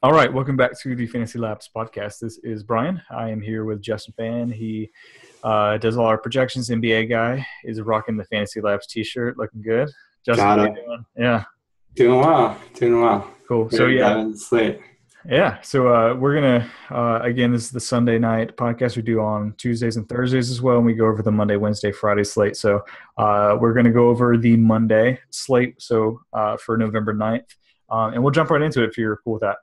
All right, welcome back to the Fantasy Labs podcast. This is Brian. I am here with Justin Fan. He does all our projections. NBA guy is rocking the Fantasy Labs T-shirt, looking good. Justin, Got how it. you doing? Yeah, Doing well. Doing well. cool. So Ready to yeah, dive into the slate. yeah. So we're gonna again. This is the Sunday night podcast we do on Tuesdays and Thursdays as well, and we go over the Monday, Wednesday, Friday slate. So we're gonna go over the Monday slate. So for November 9th, and we'll jump right into it if you're cool with that.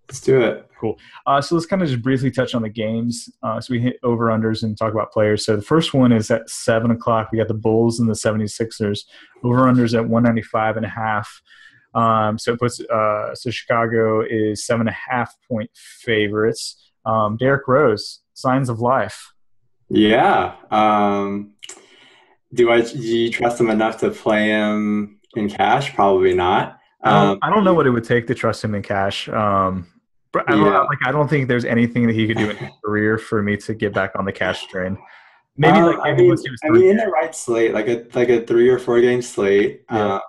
Let's do it. Cool. So let's kind of just briefly touch on the games. So we hit over-unders and talk about players. So the first one is at 7 o'clock. We got the Bulls and the 76ers. Over-unders at 195.5. So it puts so Chicago is 7.5-point favorites. Derrick Rose, signs of life. Yeah. Do you trust him enough to play him in cash? Probably not. I don't know what it would take to trust him in cash. But Yeah. I don't think there's anything that he could do in his career for me to get back on the cash train. I mean, Once he was three. in the right slate, like a 3 or 4 game slate. Yeah.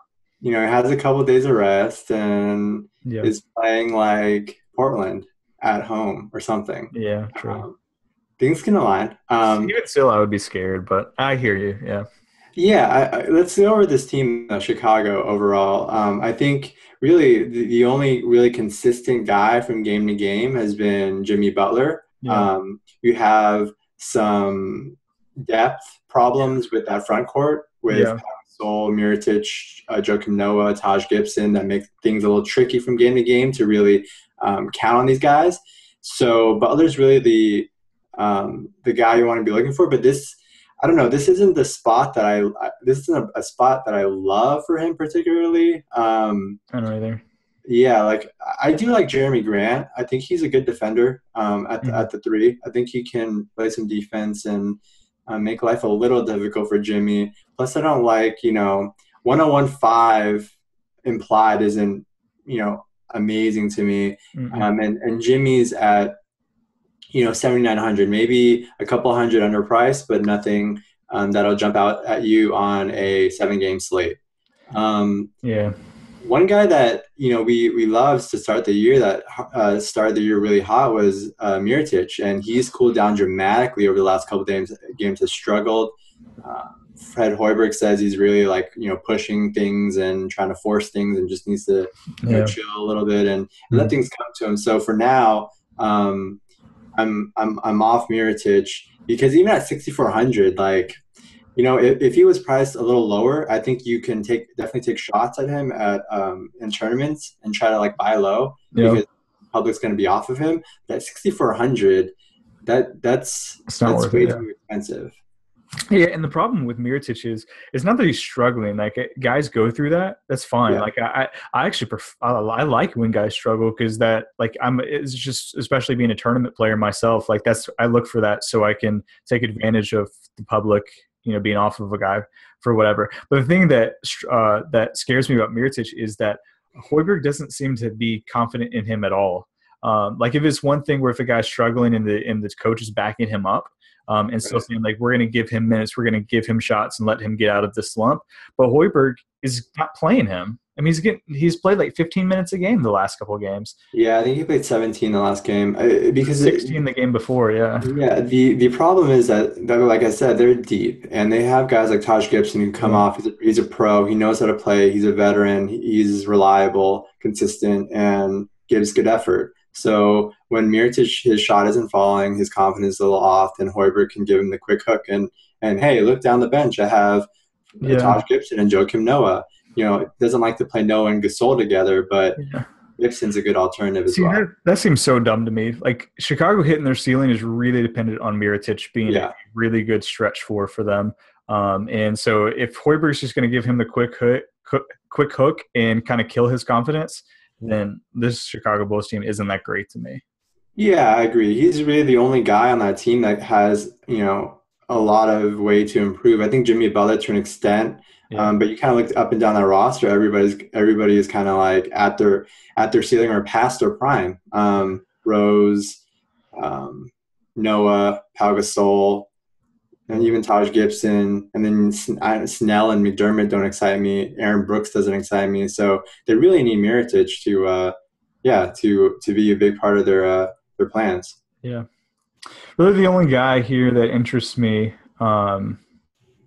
He has a couple days of rest and Yeah. is playing like Portland at home or something. Yeah. True. Things can align. Even still, I would be scared, but I hear you. Yeah. Yeah, let's go over this team, Chicago overall. I think really the only really consistent guy from game to game has been Jimmy Butler. Yeah. You have some depth problems with that front court with Yeah. Sol, Mirotic, Joakim Noah, Taj Gibson that make things a little tricky from game to game to really count on these guys. So Butler's really the guy you want to be looking for, but I don't know. This isn't the spot that this isn't a spot that I love for him particularly. I don't know either. Yeah, like I do like Jeremy Grant. I think he's a good defender at the three. I think he can play some defense and make life a little difficult for Jimmy. Plus, I don't like 101.5 implied isn't amazing to me. And Jimmy's at 7,900, maybe a couple hundred underpriced, but nothing that'll jump out at you on a 7-game slate. Yeah. One guy that we loved to start the year started the year really hot was Mirotic, and he's cooled down dramatically over the last couple of games has struggled. Fred Hoiberg says he's really pushing things and trying to force things and just needs to chill a little bit and let things come to him. So for now, I'm off Mirotic because even at 6,400, if he was priced a little lower, I think you can definitely take shots at him in tournaments and try to buy low because the public's going to be off of him. But at 6,400, that's way too expensive. Yeah, and the problem with Mirotic is it's not that he's struggling. Guys go through that. That's fine. Yeah. I actually I like when guys struggle because it's just, especially being a tournament player myself. I look for that so I can take advantage of the public, being off of a guy for whatever. But the thing that scares me about Mirotic is that Hoiberg doesn't seem to be confident in him at all. If it's one thing where if a guy's struggling and the coach is backing him up. And still saying we're going to give him minutes, we're going to give him shots and let him get out of the slump. But Hoiberg is not playing him. I mean, he's played 15 minutes a game the last couple of games. Yeah, I think he played 17 the last game because 16 the game before. Yeah. Yeah. The problem is that like I said, they're deep and they have guys like Taj Gibson who come off. He's a pro. He knows how to play. He's a veteran. He's reliable, consistent, and gives good effort. So when Mirotic, his shot isn't falling, his confidence is a little off, then Hoiberg can give him the quick hook. And hey, look down the bench. I have Taj Gibson and Joakim Noah. Doesn't like to play Noah and Gasol together, but Gibson's a good alternative as well. That seems so dumb to me. Chicago hitting their ceiling is really dependent on Mirotic being a really good stretch for them. And so if Hoiberg's just going to give him the quick hook and kind of kill his confidence, then this Chicago Bulls team isn't that great to me. Yeah, I agree. He's really the only guy on that team that has, a lot of way to improve. I think Jimmy Butler to an extent, but you kind of look up and down that roster. Everybody is kind of at their ceiling or past their prime. Rose, Noah, Pau Gasol, and even Taj Gibson, and then Snell and McDermott don't excite me. Aaron Brooks doesn't excite me. So they really need Mirotic yeah, to be a big part of their plans. Yeah. Really, the only guy here that interests me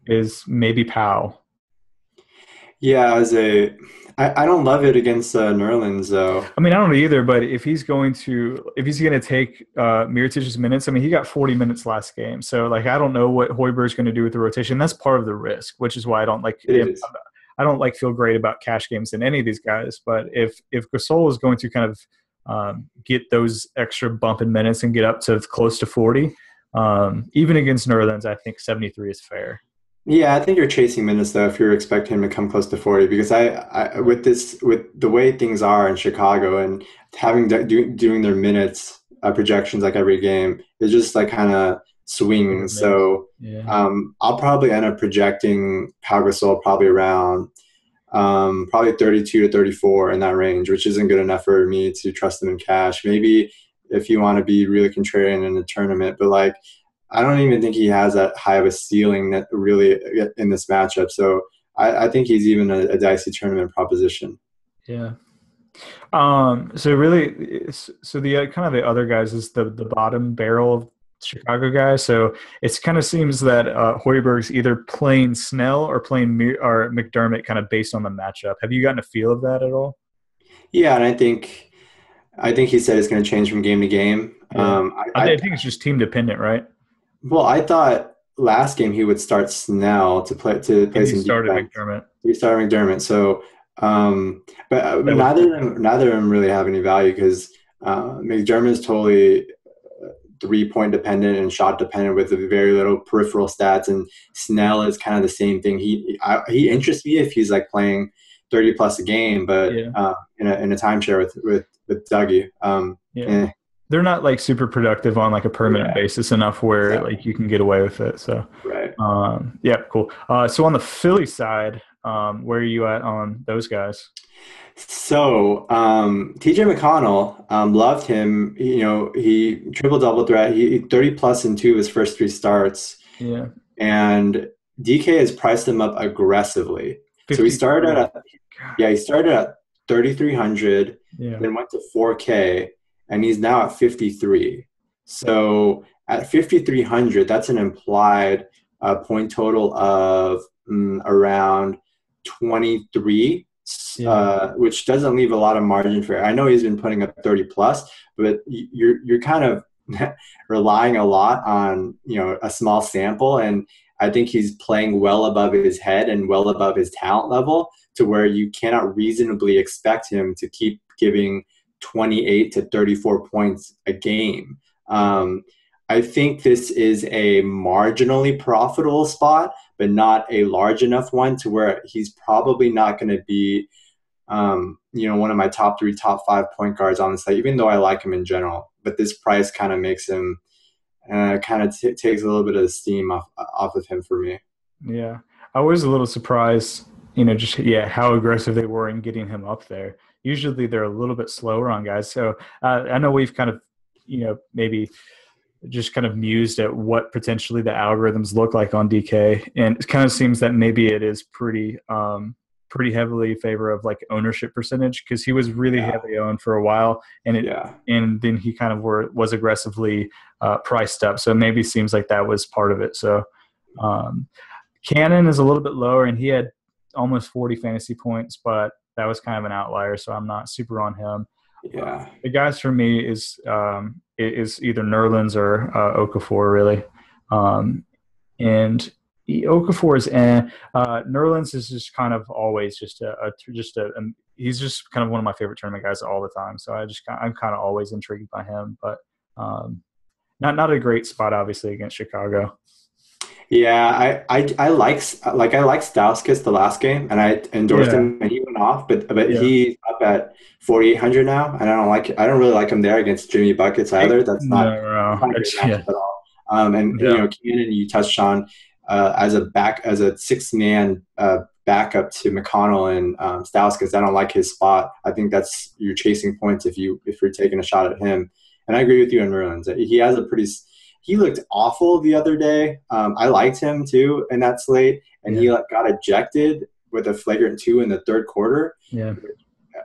is maybe Powell. Yeah, I don't love it against Nerlens though. I mean, I don't know either, but if he's going to take Miritic's minutes, I mean, he got 40 minutes last game. So, like, I don't know what Hoiberg's going to do with the rotation. That's part of the risk, which is why I don't like It is. feel great about cash games in any of these guys. But if Gasol is going to kind of get those extra bump in minutes and get up to close to 40, even against Nerlens, I think 73 is fair. Yeah, I think you're chasing minutes though if you're expecting him to come close to 40 because I with the way things are in Chicago and having doing their minutes projections like every game, it just like kind of swings. So Yeah. I'll probably end up projecting Pau Gasol probably around probably 32 to 34 in that range, which isn't good enough for me to trust them in cash. Maybe if you want to be really contrarian in a tournament, but like I don't even think he has that high of a ceiling that really in this matchup. So I think he's even a dicey tournament proposition. Yeah. So really, so the kind of the other guys is the bottom barrel of Chicago guys. So it kind of seems that Hoiberg's either playing Snell or playing or McDermott, kind of based on the matchup. Have you gotten a feel of that at all? Yeah, and I think he said it's going to change from game to game. Yeah, I think it's just team dependent, right? Well, I thought last game he would start Snell to play And he some started defense. McDermott. He started McDermott. So, but That was neither of them really have any value because McDermott is totally 3-point dependent and shot dependent with very little peripheral stats, and Snell is kind of the same thing. He interests me if he's like playing 30 plus a game, but yeah. In a timeshare with Dougie. Yeah. Eh. They're not like super productive on like a permanent basis enough where like you can get away with it. So, Right. Yeah, cool. So on the Philly side, where are you at on those guys? So TJ McConnell, loved him. He triple double threat. He 30 plus in 2 of his first 3 starts, Yeah. and DK has priced him up aggressively. So 53. he started at 3,300, Yeah. then went to 4K, and he's now at 53. So at 5,300, that's an implied point total of around 23, which doesn't leave a lot of margin for error. I know he's been putting up 30 plus, but you're kind of relying a lot on a small sample, and I think he's playing well above his head and well above his talent level to where you cannot reasonably expect him to keep giving 28 to 34 points a game. I think this is a marginally profitable spot, but not a large enough one to where he's probably not going to be, one of my top 3, top 5 point guards on the site, even though I like him in general. But this price kind of makes him takes a little bit of the steam off of him for me. Yeah. I was a little surprised, how aggressive they were in getting him up there. Usually they're a little bit slower on guys. So I know we've kind of, maybe just kind of mused at what potentially the algorithms look like on DK. And it kind of seems that maybe it is pretty heavily in favor of like ownership percentage, because he was really heavily owned for a while, and then he kind of was aggressively priced up. So maybe seems like that was part of it. So Cannon is a little bit lower, and he had almost 40 fantasy points, but that was kind of an outlier, so I'm not super on him. Yeah. The guys for me is either Nerlens or Okafor, really. And Okafor is Nerlens is just kind of always he's just kind of one of my favorite tournament guys all the time. So I'm kind of always intrigued by him, but not a great spot obviously against Chicago. Yeah, I like Stauskas the last game, and I endorsed him, and he went off, but he's up at 4,800 now, and I don't really like him there against Jimmy Buckets either. That's not a great matchup at all. Cannon you touched on as a 6-man backup to McConnell and Stauskas. I don't like his spot. I think that's you're chasing points if you're taking a shot at him, and I agree with you on Nerlens. He looked awful the other day. I liked him too in that slate, and he got ejected with a flagrant 2 in the third quarter. Yeah,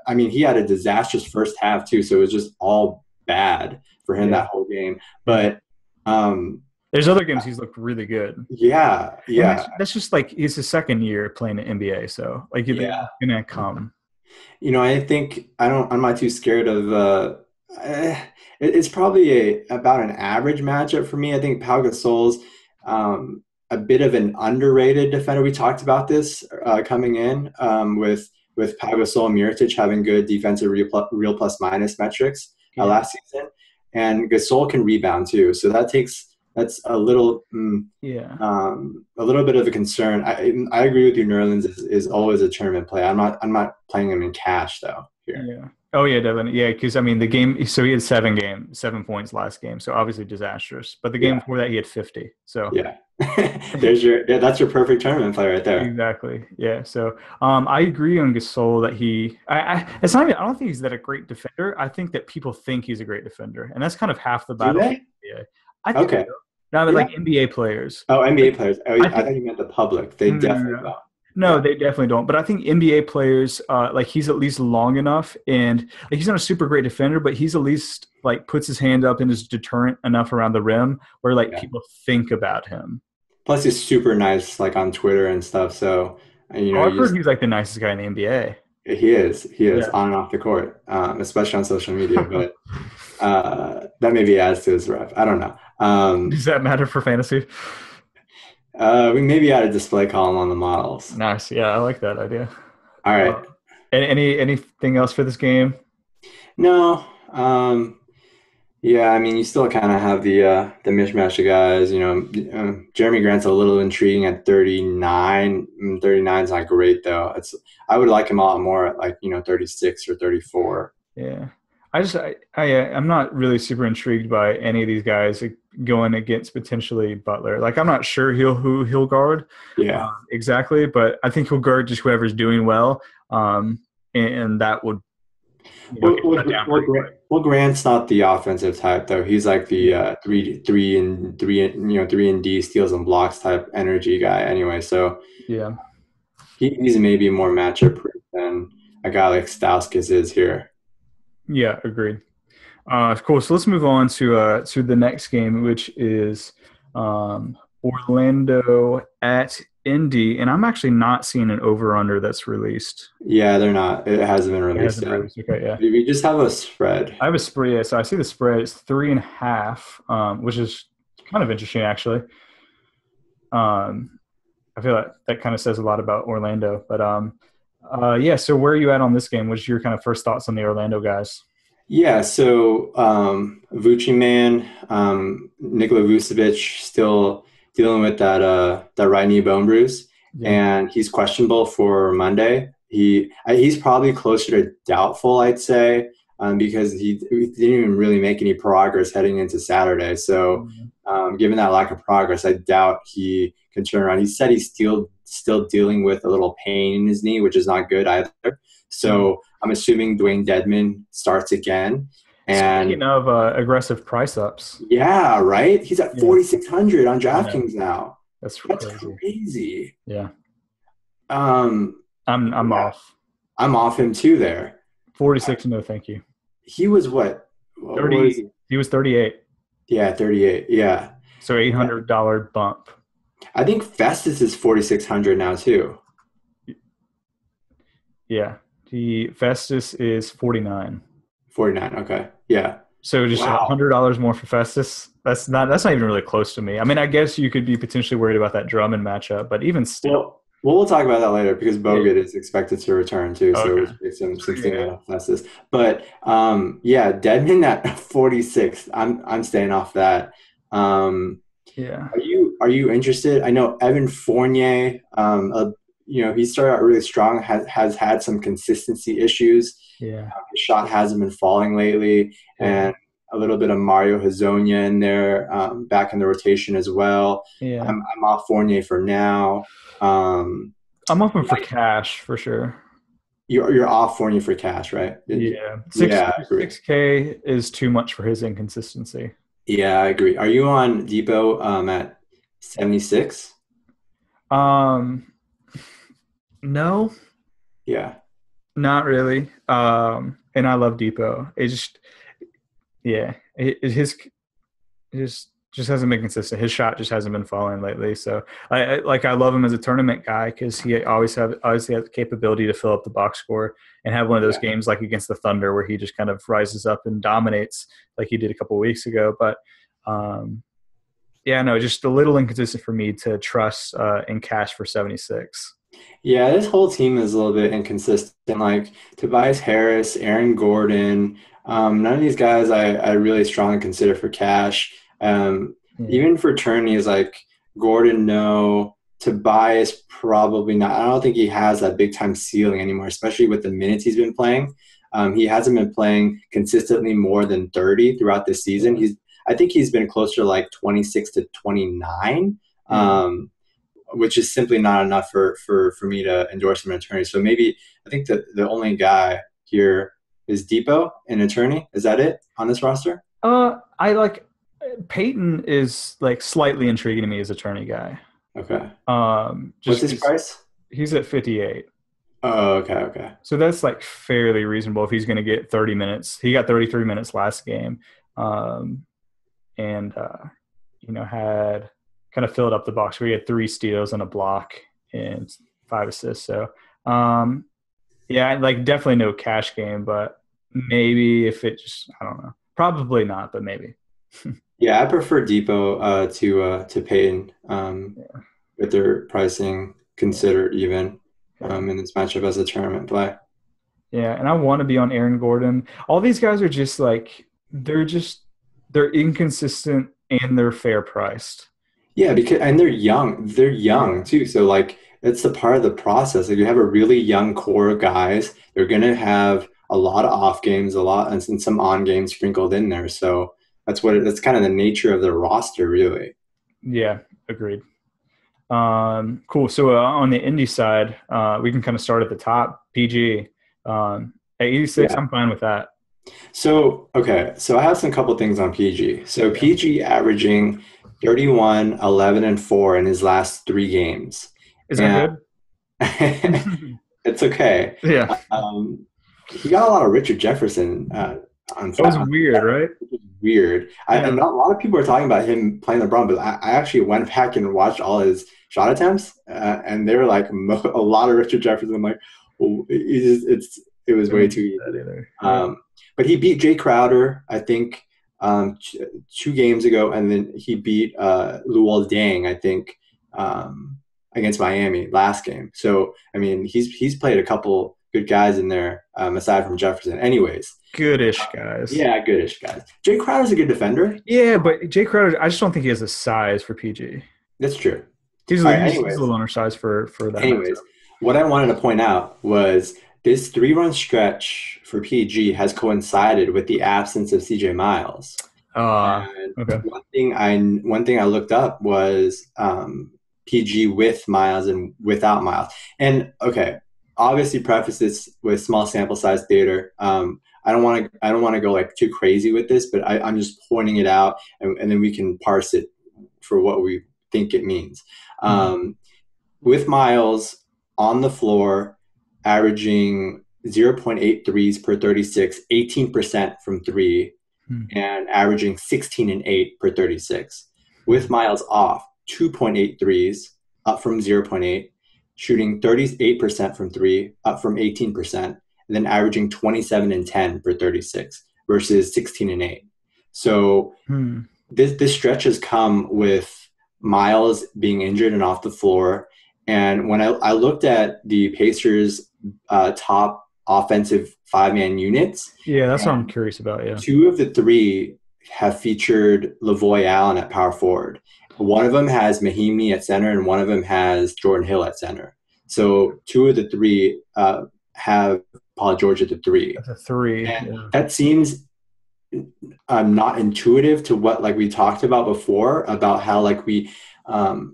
I mean, he had a disastrous first half too, so it was just all bad for him that whole game. But there's other games he's looked really good. Yeah. And that's just like it's his second year playing the NBA, so like they're gonna come. I think I'm not too scared of. It's probably about an average matchup for me. I think Pau Gasol's a bit of an underrated defender. We talked about this coming in with Pau Gasol and Mirotic having good defensive real plus minus metrics last season, and Gasol can rebound too. So that's a little a little bit of a concern. I agree with you. Nerlens is always a tournament play. I'm not playing him in cash though here. Yeah. Oh yeah, definitely. Yeah, because I mean the game. So he had 7 points last game. So obviously disastrous. But the game before that he had 50. So that's your perfect tournament play right there. Exactly. Yeah. So I agree on Gasol that it's not even. I don't think he's that a great defender. I think that people think he's a great defender, and that's kind of half the battle. Yeah. I think so. No, but like NBA players. Oh, NBA players. Oh, I thought you meant the public. They definitely don't. No, they definitely don't. But I think NBA players, like he's at least long enough, and like he's not a super great defender, but he's at least like puts his hand up and is deterrent enough around the rim where like people think about him. Plus, he's super nice, like on Twitter and stuff. So, I've heard he's like the nicest guy in the NBA. He is on and off the court, especially on social media. But that maybe adds to his rep. I don't know. Does that matter for fantasy? We maybe add a display column on the models. Nice. Yeah, I like that idea. All right. Anything else for this game? No. Yeah, I mean, you still kind of have the mishmash of guys. Jeremy Grant's a little intriguing at 39. 39 is not great though. I would like him a lot more at like 36 or 34. Yeah. I'm not really super intrigued by any of these guys going against potentially Butler. Like I'm not sure who he'll guard. Yeah. Exactly, but I think he'll guard just whoever's doing well. And that would. Grant's not the offensive type though. He's like the three and D steals and blocks type energy guy anyway. So yeah, he's maybe more matchup proof than a guy like Stauskas is here. Yeah, agreed. Cool. So let's move on to the next game, which is Orlando at Indy, and I'm actually not seeing an over/under that's released. Yeah, they're not. It hasn't been released yet. Okay, yeah. We just have a spread. I have a spread. Yeah, so I see the spread. It's 3.5, which is kind of interesting, actually. I feel like that kind of says a lot about Orlando. But yeah. So where are you at on this game? What's your kind of first thoughts on the Orlando guys? Yeah, so Vucci man, Nikola Vucevic still dealing with that right knee bone bruise, and he's questionable for Monday. He's probably closer to doubtful, I'd say, because he didn't even really make any progress heading into Saturday. So given that lack of progress, I doubt he can turn around. He said he's still dealing with a little pain in his knee, which is not good either. So I'm assuming Dwayne Dedmon starts again. And speaking of aggressive price ups. Yeah, right? He's at 4,600 on DraftKings now. That's crazy. Yeah. I'm off. I'm off him too there. 46, no thank you. He was what? 30. He was 38. Yeah, 38. Yeah. So $800 bump. I think Festus is 4,600 now too. Yeah. Festus is 49. 49. Okay. Yeah. So just $100 more for Festus. That's not even really close to me. I mean, I guess you could be potentially worried about that Drummond matchup, but even still. Well, we'll talk about that later because Bogut is expected to return too. So it's some 16 Festus. But Dedmon at 46. I'm staying off that. Yeah. Are you interested? I know Evan Fournier. He started out really strong. Has had some consistency issues. Yeah, his shot hasn't been falling lately, and a little bit of Mario Hezonja in there, back in the rotation as well. Yeah, I'm off Fournier for now. I'm off him for cash for sure. You're off Fournier for cash, right? Yeah, 6K is too much for his inconsistency. Yeah, I agree. Are you on Depot at 76? No. Yeah. Not really. And I love Depot. It just, yeah, his just hasn't been consistent. His shot just hasn't been falling lately. So I love him as a tournament guy because he always has the capability to fill up the box score and have one of those Yeah. games like against the Thunder where he just kind of rises up and dominates like he did a couple of weeks ago. But yeah, no, just a little inconsistent for me to trust in cash for 76. Yeah, this whole team is a little bit inconsistent. Like Tobias Harris, Aaron Gordon, none of these guys I really strongly consider for cash. Yeah. Even for tourneys, like Gordon, no. Tobias, probably not. I don't think he has that big time ceiling anymore, especially with the minutes he's been playing. He hasn't been playing consistently more than 30 throughout this season. I think he's been closer to like 26 to 29. Yeah. Which is simply not enough for me to endorse him an attorney. So maybe I think that the only guy here is Depot, an attorney. Is that it on this roster? I like Peyton is like slightly intriguing to me as a tourney guy. Okay. What's Just his price? he's at 58. Oh, okay, okay. So that's like fairly reasonable if he's going to get 30 minutes. He got 33 minutes last game. And had kind of filled up the box. We had 3 steals and a block and 5 assists. So, yeah, like definitely no cash game, but maybe if it just, I don't know. Probably not, but maybe. Yeah, I prefer Depot to Payton Yeah. with their pricing considered even Yeah. in this matchup as a tournament play. Yeah, and I want to be on Aaron Gordon. All these guys are just like they're inconsistent and they're fair priced. Yeah, and they're young. They're young too. So like it's a part of the process. Like you have a really young core of guys. They're gonna have a lot of off games, a lot and some on games sprinkled in there. So that's kind of the nature of the roster, really. Yeah, agreed. Cool. So on the indie side, we can kind of start at the top. PG at 86, Yeah. I'm fine with that. So okay, so I have some couple things on PG. So Yeah. PG averaging 31, 11, and 4 in his last 3 games. Is that And good? it's okay. Yeah. He got a lot of Richard Jefferson on That was flat. weird, right? Which is weird. Yeah. And not a lot of people are talking about him playing LeBron, but I actually went back and watched all his shot attempts, and they were like a lot of Richard Jefferson. I'm like, well, it was way too easy. Yeah. But he beat Jay Crowder, I think, 2 games ago, and then he beat Luol Deng, I think, against Miami last game. So I mean, he's played a couple good guys in there aside from Jefferson. Anyways, Goodish guys. yeah, goodish guys. Jay Crowder's a good defender. Yeah, but Jay Crowder, I just don't think he has the size for PG. That's true. He's, All right, he's a little undersized for that. anyways, what I wanted to point out was this 3-run stretch for PG has coincided with the absence of CJ Miles. And Okay. one thing I looked up was PG with Miles and without Miles. And okay, obviously preface this with small sample size data. I don't want to go like too crazy with this, but I'm just pointing it out, and then we can parse it for what we think it means. With Miles on the floor, averaging 0.8 threes per 36, 18% from 3, and averaging 16 and 8 per 36. With Miles off, 2.8 threes, up from 0.8, shooting 38% from 3, up from 18%, and then averaging 27 and 10 per 36 versus 16 and 8. So this stretch has come with Miles being injured and off the floor. And when I looked at the Pacers' top offensive 5-man units, Yeah, that's what I'm curious about. Yeah, 2 of the 3 have featured Lavoy Allen at power forward. One of them has Mahimi at center, and one of them has Jordan Hill at center. So 2 of the 3 have Paul George at the 3. that's a 3. And that seems not intuitive to what like we talked about before about how like we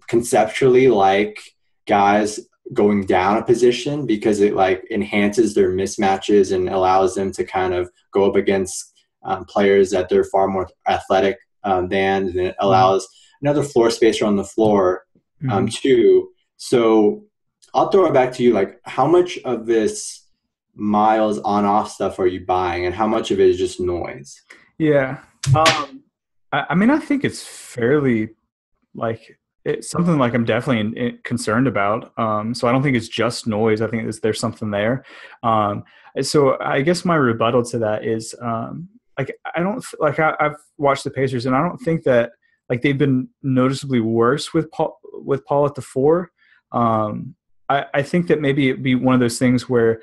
conceptually like guys going down a position because it like enhances their mismatches and allows them to kind of go up against players that they're far more athletic than, and it allows another floor spacer on the floor too. So I'll throw it back to you. Like, how much of this Miles on-off stuff are you buying, and how much of it is just noise? Yeah. I mean, I think it's fairly like it's something like I'm definitely concerned about. So I don't think it's just noise. I think there's something there. Um, so I guess my rebuttal to that is like I don't like I've watched the Pacers and I don't think that like they've been noticeably worse with Paul at the four. I think that maybe it'd be one of those things where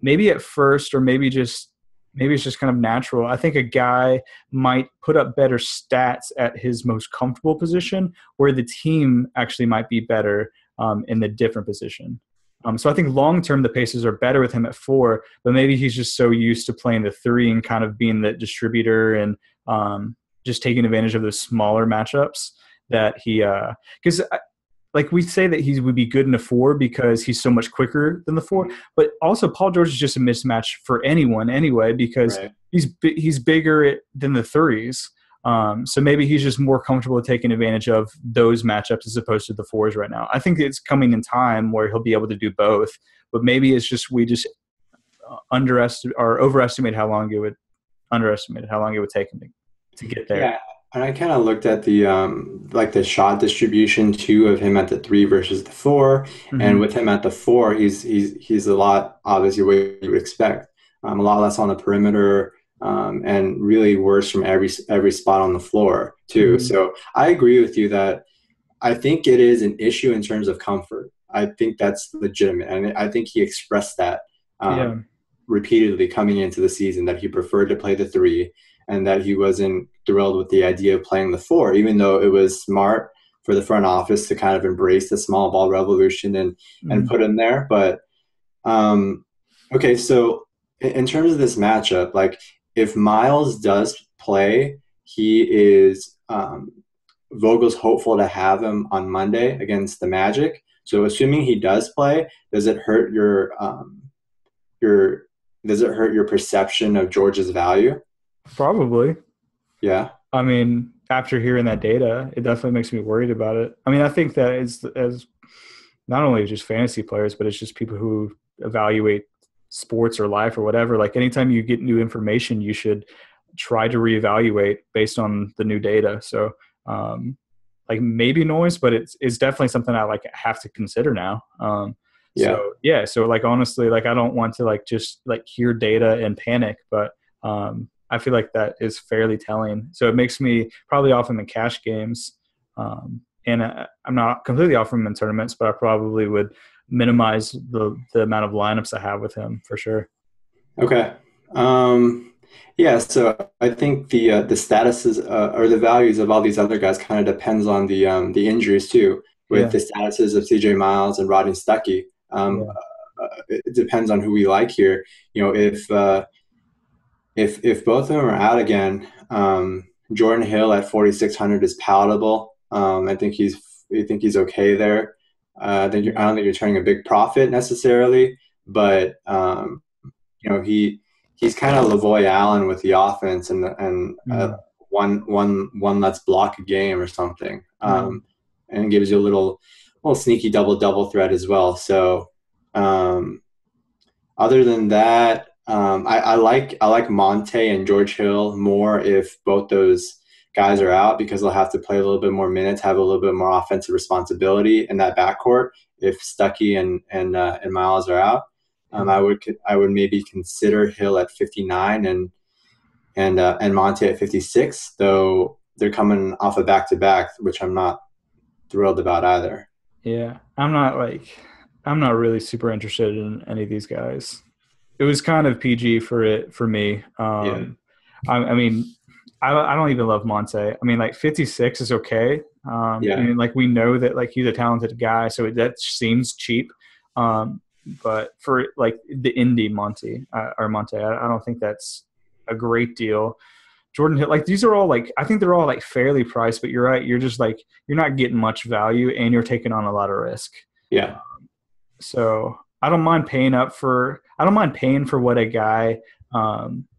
maybe at first or maybe it's just kind of natural. I think a guy might put up better stats at his most comfortable position, where the team actually might be better in the different position. So I think long term the Pacers are better with him at four, but maybe he's just so used to playing the three and kind of being the distributor and just taking advantage of those smaller matchups that he because like we say that he would be good in a four because he's so much quicker than the four, but also Paul George is just a mismatch for anyone anyway because Right. he's bigger than the threes. So maybe he's just more comfortable taking advantage of those matchups as opposed to the fours right now. I think it's coming in time where he'll be able to do both, but maybe it's just we just underestimate or overestimate how long it would take him to get there. Yeah, and I kind of looked at the like the shot distribution too of him at the three versus the four, and Mm-hmm. with him at the four, he's a lot obviously what you would expect, a lot less on the perimeter, and really worse from every spot on the floor too. Mm-hmm. So I agree with you that I think it is an issue in terms of comfort. I think that's legitimate, and I think he expressed that Yeah. um, repeatedly coming into the season that he preferred to play the three and that he wasn't thrilled with the idea of playing the four, even though it was smart for the front office to kind of embrace the small ball revolution and Mm-hmm. put him there. But um, okay, so in terms of this matchup, like if Miles does play, he is Vogel's hopeful to have him on Monday against the Magic. So assuming he does play, does it hurt your does it hurt your perception of George's value? Probably. Yeah. I mean, after hearing that data, it definitely makes me worried about it. I mean, I think that it's as not only just fantasy players, but it's just people who evaluate sports or life or whatever. Like anytime you get new information, you should try to reevaluate based on the new data. So, um, like maybe noise, but it's definitely something I like have to consider now. Yeah. So yeah, so like honestly, like I don't want to like just like hear data and panic, but I feel like that is fairly telling. So it makes me probably off him in cash games. And I'm not completely off him in tournaments, but I probably would minimize the amount of lineups I have with him for sure. Okay. Yeah, so I think the statuses or the values of all these other guys kind of depends on the injuries too, with Yeah, the statuses of CJ Miles and Rodney Stuckey. yeah, It depends on who we like here. You know, if both of them are out again, Jordan Hill at 4,600 is palatable. I think he's okay there. I don't think you're turning a big profit necessarily, but he's kind of Lavoy Allen with the offense and mm, one let's block a game or something, yeah, and gives you a little sneaky double threat as well. So um, other than that, I like Monte and George Hill more if both those guys are out because they'll have to play a little bit more minutes, have a little bit more offensive responsibility in that backcourt if Stuckey and Miles are out. mm, I would maybe consider Hill at 59 and Monte at 56, though they're coming off a back to back, which I'm not thrilled about either. yeah. I'm not really super interested in any of these guys. It was kind of PG for me. Yeah, I mean, I don't even love Monte. I mean, like 56 is okay. yeah, And like we know that like he's a talented guy, so that seems cheap. Um, but for like the indie Monte or Monte, I don't think that's a great deal. Jordan Hill, like these are all like I think they're all like fairly priced, but you're right. You're just like you're not getting much value, and you're taking on a lot of risk. yeah, So I don't mind paying for what a guy.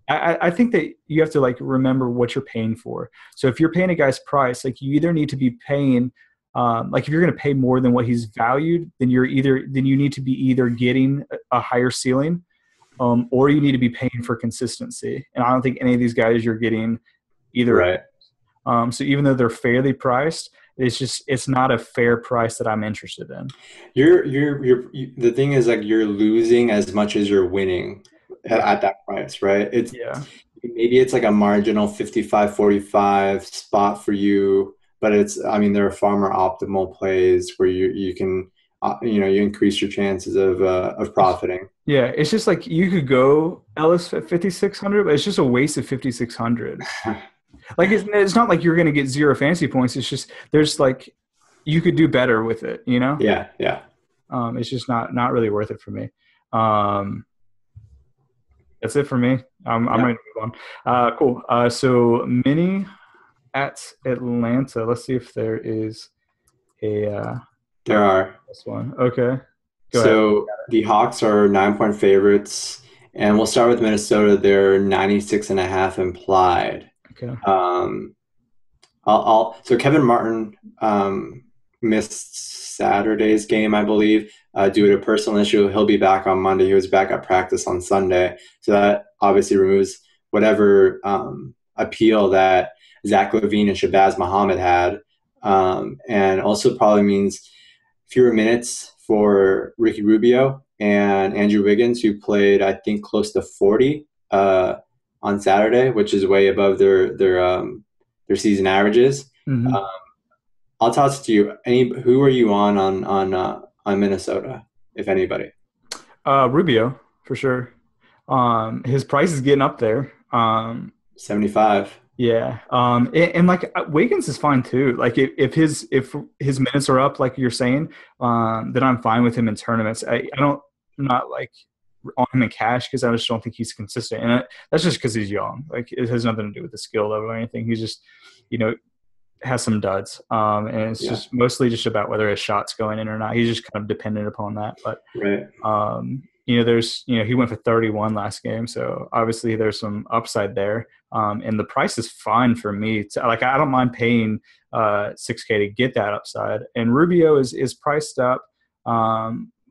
I think that you have to like remember what you're paying for. So if you're paying a guy's price, like you either need to be paying, like if you're going to pay more than what he's valued, then you need to be either getting a higher ceiling, or you need to be paying for consistency. And I don't think any of these guys you're getting either. Right. So even though they're fairly priced, it's not a fair price that I'm interested in. The thing is, like, you're losing as much as you're winning at that price, right? Maybe it's like a marginal 55-45 spot for you, but there are far more optimal plays where you can you increase your chances of profiting. Yeah, it's just like you could go Ellis at 5,600, but it's just a waste of 5,600. Like it's not like you're going to get 0 fantasy points. It's just there's like you could do better with it, you know? Yeah. It's just not really worth it for me. That's it for me. I'm ready to move on. Cool. So Mini at Atlanta. Let's see if there is a. There are. This one. Okay. So the Hawks are 9-point favorites, and we'll start with Minnesota. They're 96.5 implied. Okay. So Kevin Martin missed Saturday's game, I believe, due to a personal issue. He'll be back on Monday. He was back at practice on Sunday. So that obviously removes whatever appeal that Zach LaVine and Shabazz Muhammad had. And also probably means fewer minutes for Ricky Rubio and Andrew Wiggins, who played, I think, close to 40 on Saturday, which is way above their season averages. Mm-hmm. I'll toss it to you. Who are you on Minnesota, if anybody? Rubio for sure. His price is getting up there. 75. Yeah. And like Wiggins is fine too. Like if his minutes are up, like you're saying, then I'm fine with him in tournaments. I'm not like on him in cash because I just don't think he's consistent. And that's just because he's young. Like it has nothing to do with the skill level or anything. He's just, has some duds. And it's just mostly just about whether his shot's going in or not. He's just kind of dependent upon that. But, right. He went for 31 last game. So obviously there's some upside there. And the price is fine for me. I don't mind paying $6K to get that upside. And Rubio is priced up.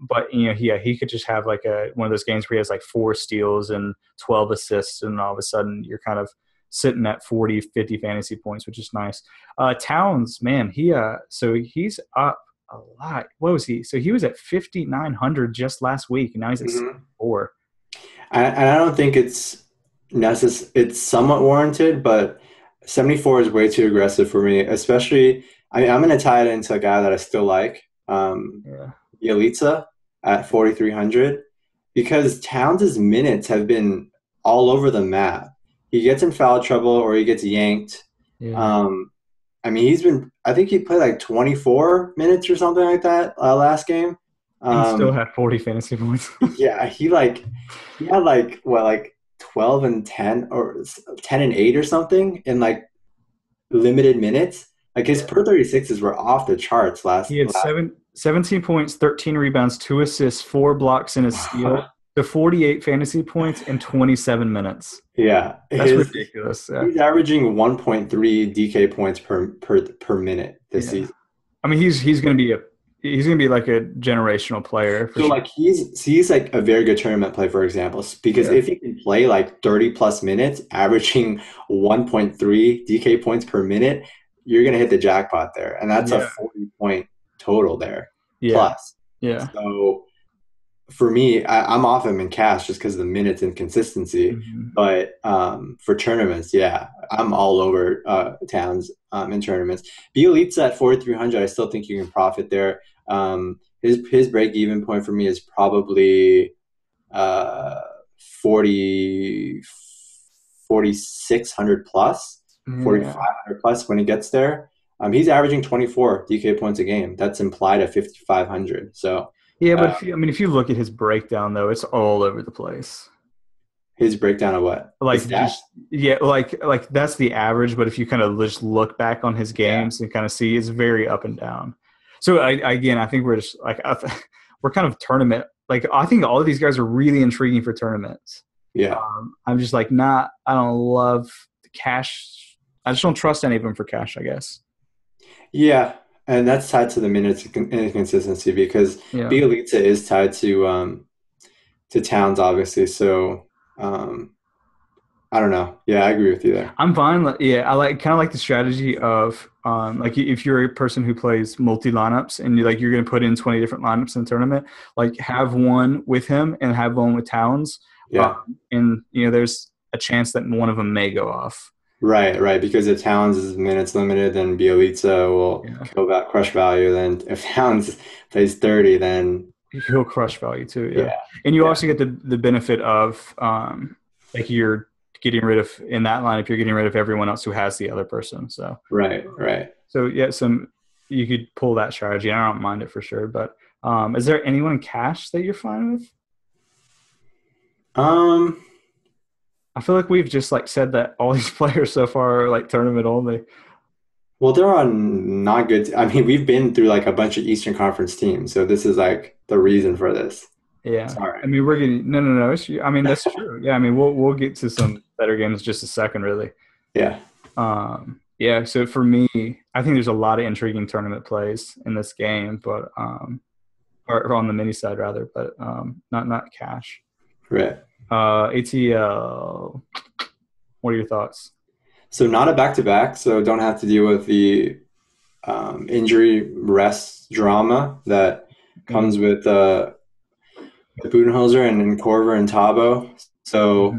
But he could just have like one of those games where he has like 4 steals and 12 assists, and all of a sudden you're kind of sitting at 40, 50 fantasy points, which is nice. Towns, man, he's up a lot. What was he? So he was at 5,900 just last week, and now he's at 4. I don't think it's necessary. It's somewhat warranted, but 74 is way too aggressive for me. Especially, I'm going to tie it into a guy that I still like, Bielitsa at 4,300, because Towns' minutes have been all over the map. He gets in foul trouble or he gets yanked. Yeah. I think he played like 24 minutes or something like that last game. And still had 40 fantasy points. Yeah, he had 12 and 10 or 10 and 8 or something in like limited minutes. Like his per 36s were off the charts last. He had 17 points, 13 rebounds, 2 assists, 4 blocks, and a steal to 48 fantasy points in 27 minutes. Yeah, that's ridiculous. Yeah. He's averaging 1.3 DK points per minute this season. I mean, he's going to be like a generational player. So like he's like a very good tournament play, for example, because if he can play like 30 plus minutes, averaging 1.3 DK points per minute, you're going to hit the jackpot there, and that's a 40-point total there plus. Yeah. So for me, I'm off him in cash just because of the minutes and consistency. Mm-hmm. But for tournaments, I'm all over Towns in tournaments. Bielitsa at 4,300, I still think you can profit there. His break-even point for me is probably 4,600 plus, 4,500 plus when he gets there. He's averaging 24 DK points a game. That's implied at 5,500. So. Yeah, but if you look at his breakdown, though, it's all over the place. His breakdown of what? Like that's the average. But if you kind of just look back on his games and kind of see, it's very up and down. So I think we're just like we're kind of tournament. Like I think all of these guys are really intriguing for tournaments. Yeah, I'm just like I don't love the cash. I just don't trust any of them for cash, I guess. Yeah. And that's tied to the minutes inconsistency because Bielitsa is tied to to Towns, obviously. So I don't know. Yeah, I agree with you there. I'm fine. Yeah, I kind of like the strategy of like if you're a person who plays multi lineups and you're going to put in 20 different lineups in the tournament, like have one with him and have one with Towns, Yeah. and there's a chance that one of them may go off. Right, right. Because if Towns is minutes limited, then Bielitsa will Yeah, kill that crush value. Then if Towns plays 30, then he'll crush value too. Yeah, yeah, and you yeah, also get the benefit of like you're getting rid of in that lineup, you're getting rid of everyone else who has the other person. So right, right. so yeah, you could pull that strategy. I don't mind it for sure. But is there anyone in cash that you're fine with? Um, I feel like we've just like said that all these players so far are like tournament only. well, they're on not good. I mean, we've been through like a bunch of Eastern Conference teams, so this is like the reason for this. Yeah, I Sorry. mean we're getting no. I mean that's true. Yeah, I mean we'll get to some better games in just a second, really. Yeah, Yeah. So for me, I think there's a lot of intriguing tournament plays in this game, but or on the mini side rather, but not cash. right. ATL. What are your thoughts? So not a back-to-back, so don't have to deal with the injury rest drama that comes with Budenholzer and Corver and Tabo. So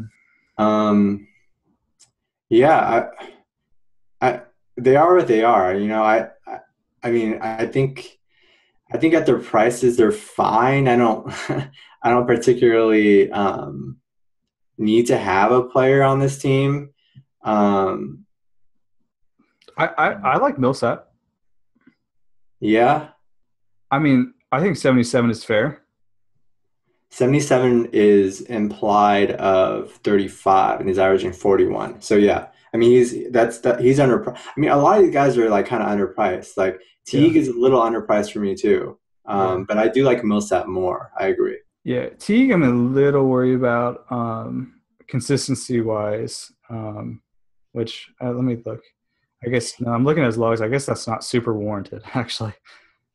Mhm. yeah, I they are what they are. I mean, I think at their prices they're fine. I don't I don't particularly need to have a player on this team. Um, I like Millsap. yeah, I mean, I think 77 is fair. 77 is implied of 35 and he's averaging 41. So yeah, I mean he's under. I mean a lot of these guys are like kind of underpriced. Like Yeah. Teague is a little underpriced for me too. Yeah. But I do like Millsap more. I agree. Yeah. Teague, I'm a little worried about consistency wise, which let me look. I guess no, I'm looking at his logs. I guess that's not super warranted, actually,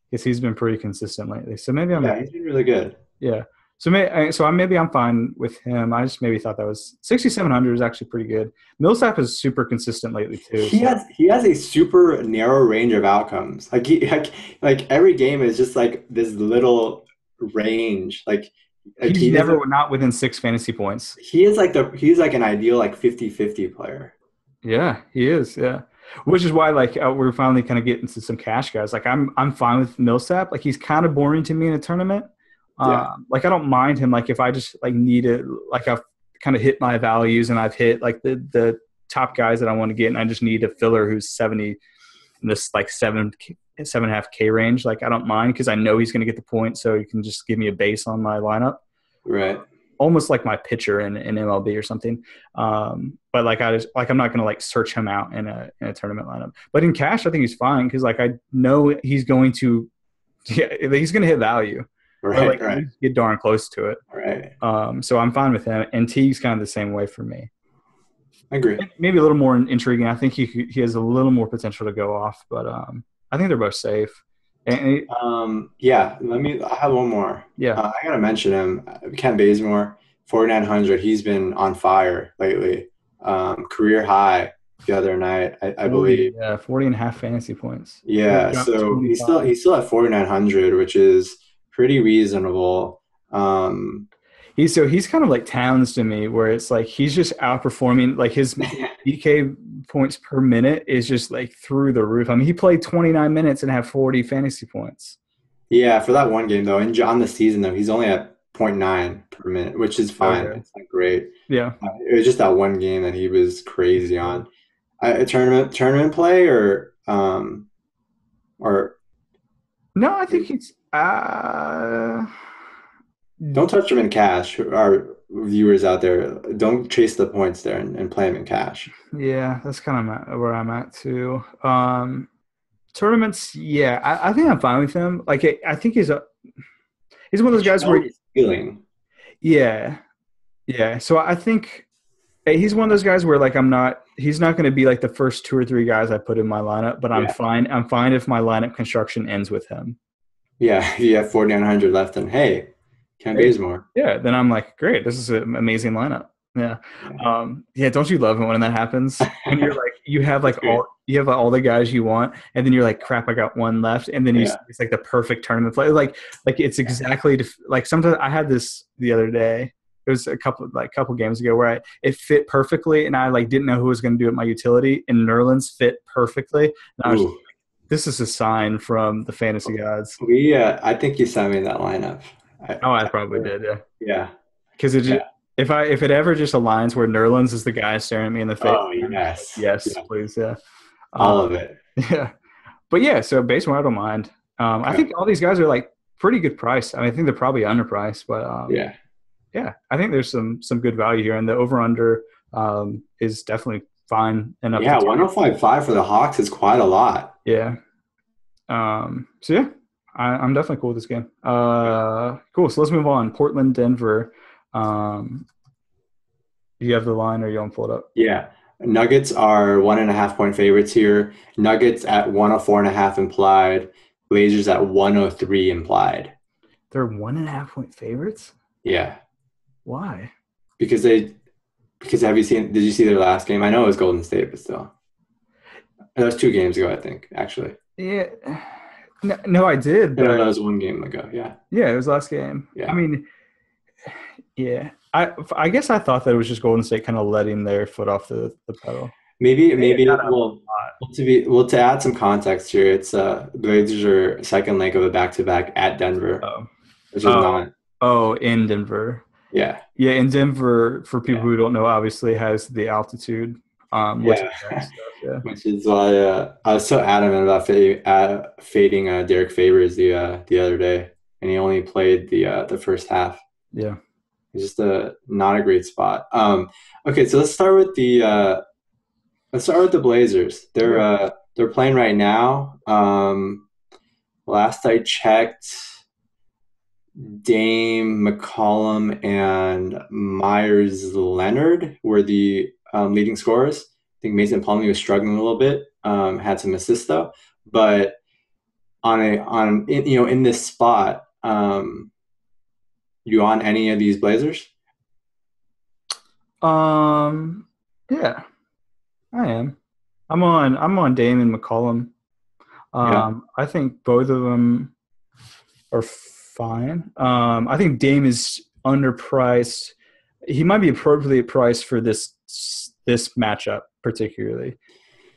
because he's been pretty consistent lately. So maybe I'm, Yeah, he's been really good. yeah. Maybe I'm fine with him. I just maybe thought that was 6,700 is actually pretty good. Millsap is super consistent lately too. He So has a super narrow range of outcomes. Like every game is just like this little range. Like he's he never doesn't not within 6 fantasy points. he's like an ideal like 50-50 player. Yeah, he is. Yeah, which is why like we're finally kind of getting to some cash guys. Like I'm fine with Millsap. Like he's kind of boring to me in a tournament. Yeah. Like I don't mind him. Like if I just like need it, like I've kind of hit my values and I've hit like the top guys that I want to get, and I just need a filler who's 70 in this like 7.5K range. Like I don't mind because I know he's going to get the point, so you can just give me a base on my lineup. Right. Almost like my pitcher in MLB or something. But like I just like I'm not gonna like search him out in a tournament lineup. But in cash, I think he's fine because like I know he's going to he's gonna hit value. Or Right. like at Right. least get darn close to it. Right. So I'm fine with him. And Teague's kind of the same way for me. I agree. Maybe a little more intriguing. I think he has a little more potential to go off, but I think they're both safe. And Yeah, I have one more. yeah, I gotta mention him. Ken Bazemore, 4,900. He's been on fire lately. Career high the other night, I 40, believe. yeah, 40 and a half fantasy points. Yeah, Dropped so 25. he's still at 4,900, which is pretty reasonable. Um, He's kind of like Towns to me, where it's like he's just outperforming. Like his DK points per minute is just like through the roof. I mean, he played 29 minutes and had 40 fantasy points. yeah, for that one game though, and on the season though, he's only at zero point 0.9 per minute, which is fine. Okay. It's not great. Yeah. It was just that one game that he was crazy on. A tournament play or No, I think he's. don't touch him in cash. Our viewers out there, don't chase the points there and play him in cash. Yeah, that's kind of where I'm at too. Tournaments, yeah, I think I'm fine with him. Like, I think he's one of those guys where, He's feeling. yeah, yeah. So I think he's one of those guys where like he's not going to be like the first two or three guys I put in my lineup, but I'm Yeah. fine. I'm fine if my lineup construction ends with him. Yeah, if you have 4,900 left, and hey, Kent Bazemore. Yeah, then I'm like, great, this is an amazing lineup. Yeah. Don't you love it when that happens? When you're like, you have all the guys you want, and then you're like, crap, I got one left, and then it's like the perfect tournament play. Like it's exactly like sometimes I had this the other day. It was a couple games ago where it fit perfectly, and I like didn't know who was going to do it. My utility and Nerlens fit perfectly, and I was just like, this is a sign from the fantasy gods. I think you sent me that lineup. I probably did, yeah. Yeah. Because if it ever just aligns where Nerlens is the guy staring at me in the face. Oh, yes. Yes, please, yeah. All of it. Yeah. But yeah, so Bazemore, I don't mind. I think all these guys are like pretty good price. I think they're probably underpriced, but yeah, I think there's some good value here, and the over/under is definitely fine. And 105.5 for the Hawks is quite a lot. Yeah. So yeah, I'm definitely cool with this game. Cool. So let's move on. Portland, Denver. You have the line, or you want to pull it up? Yeah. Nuggets are 1.5 point favorites here. Nuggets at 104.5 implied. Blazers at 103 implied. They're 1.5 point favorites? Yeah. Why? Because did you see their last game? I know it was Golden State, but still. That was 2 games ago, I think, actually. Yeah. No, I did. But that was 1 game ago, yeah. Yeah, it was last game. Yeah. I mean, yeah. I guess I thought that it was just Golden State kind of letting their foot off the pedal. Maybe to add some context here, it's Blazers are second leg of a back-to-back at Denver, which is not. Oh, in Denver. Yeah. Yeah, in Denver, for people who don't know, obviously has the altitude. Which is why I was so adamant about fading Derek Favors the other day, and he only played the first half. Yeah. It's just not a great spot. Okay, so let's start with the Blazers. They're playing right now. Last I checked, Dame, McCollum, and Myers Leonard were the leading scorers. I think Mason Plumlee was struggling a little bit. Had some assists though, but in this spot, you on any of these Blazers? Yeah, I am. I'm on Dame and McCollum. I think both of them are fine. I think Dame is underpriced. He might be appropriately priced for this matchup, particularly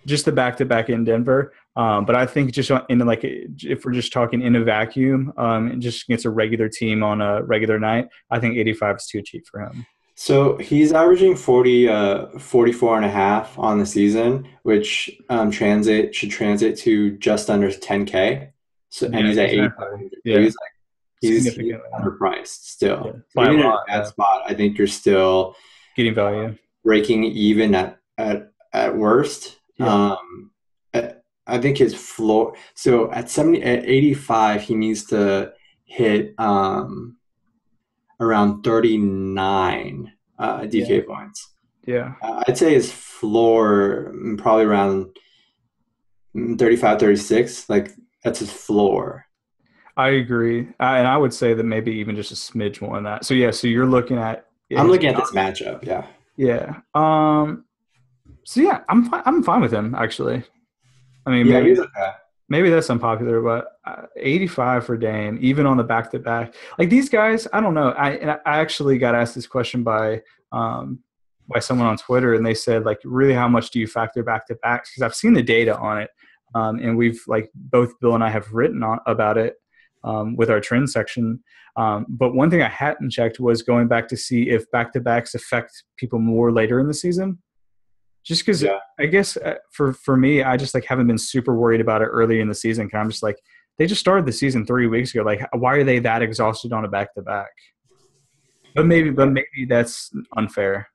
just the back-to-back in Denver. But I think just if we're just talking in a vacuum, just against a regular team on a regular night, I think 85 is too cheap for him. So he's averaging 44.5 on the season, which should translate to just under 10K. So and he's at 85. Yeah. He's underpriced still. Yeah. Even in a bad spot, I think you're still getting value. Breaking even at worst. Yeah. I think his floor. So at 85, he needs to hit around 39 DK points. Yeah. I'd say his floor probably around 35, 36. Like that's his floor. I agree, and I would say that maybe even just a smidge more than that. So yeah, so you're looking at. I'm looking at this matchup. Yeah. Yeah. So yeah, I'm fine with him actually. I mean, maybe that's unpopular, but 85 for Dame, even on the back-to-back. Like these guys, I don't know. I actually got asked this question by someone on Twitter, and they said, like, really, how much do you factor back-to-backs? Because I've seen the data on it, and we've both Bill and I have written about it with our trend section. But one thing I hadn't checked was going back to see if back-to-backs affect people more later in the season. Just because I guess for me, I just haven't been super worried about it early in the season. Cause I'm just they just started the season 3 weeks ago. Like, why are they that exhausted on a back-to-back? But maybe that's unfair.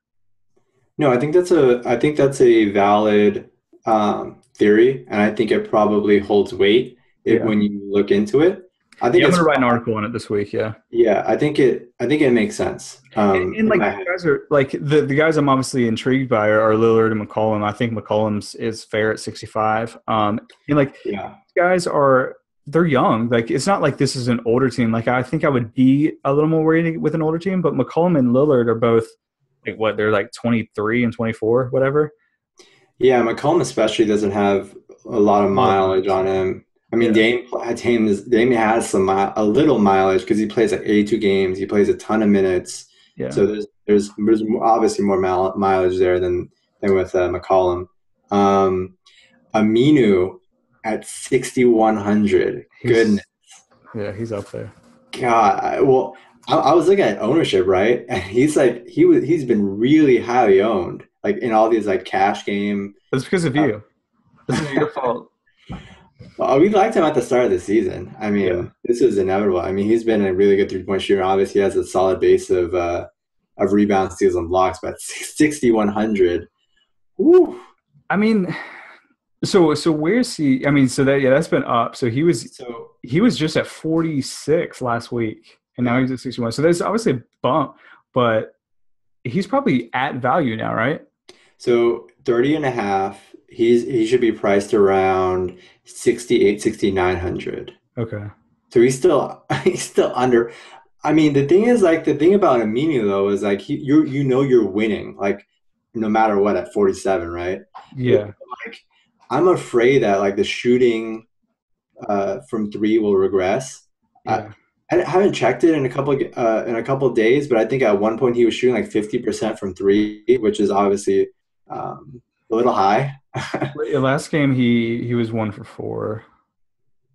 No, I think that's a valid theory, and I think it probably holds weight when you look into it. I think I'm going to write an article on it this week. Yeah. Yeah, I think it makes sense. And the guys are the guys I'm obviously intrigued by are Lillard and McCollum. I think McCollum's is fair at 65. Guys are they're young. Like, it's not like this is an older team. Like, I think I would be a little more worried with an older team, but McCollum and Lillard are both like what, they're like 23 and 24, whatever. Yeah, McCollum especially doesn't have a lot of Oh, mileage on him. I mean, yeah, Dame has a little mileage because he plays like 82 games. He plays a ton of minutes, yeah. so there's obviously more mileage there than with McCollum. Um, Aminu at 6,100. Goodness, He's up there. God. I was looking at ownership, right? And he's been really highly owned, like in all these like cash game. That's because of you. This is your fault. Well, we liked him at the start of the season. I Yeah. mean, this was inevitable. I mean, he's been a really good 3-point shooter. Obviously, he has a solid base of rebounds, steals, and blocks. But 6,100, woo. I mean, so where's he? I mean, so that's been up. So he was just at 46 last week, and now he's at 61. So there's obviously a bump, but he's probably at value now, right? So 30 and a half. He should be priced around 68, 6,900. Okay. So he's still under. I mean, the thing is, like, the thing about Aminu though is like you're winning, like, no matter what at 47, right? Yeah. Like, I'm afraid that like the shooting from three will regress. Yeah. I haven't checked it in a couple of days, but I think at one point he was shooting like 50% from three, which is obviously a little high. Last game he was 1 for 4.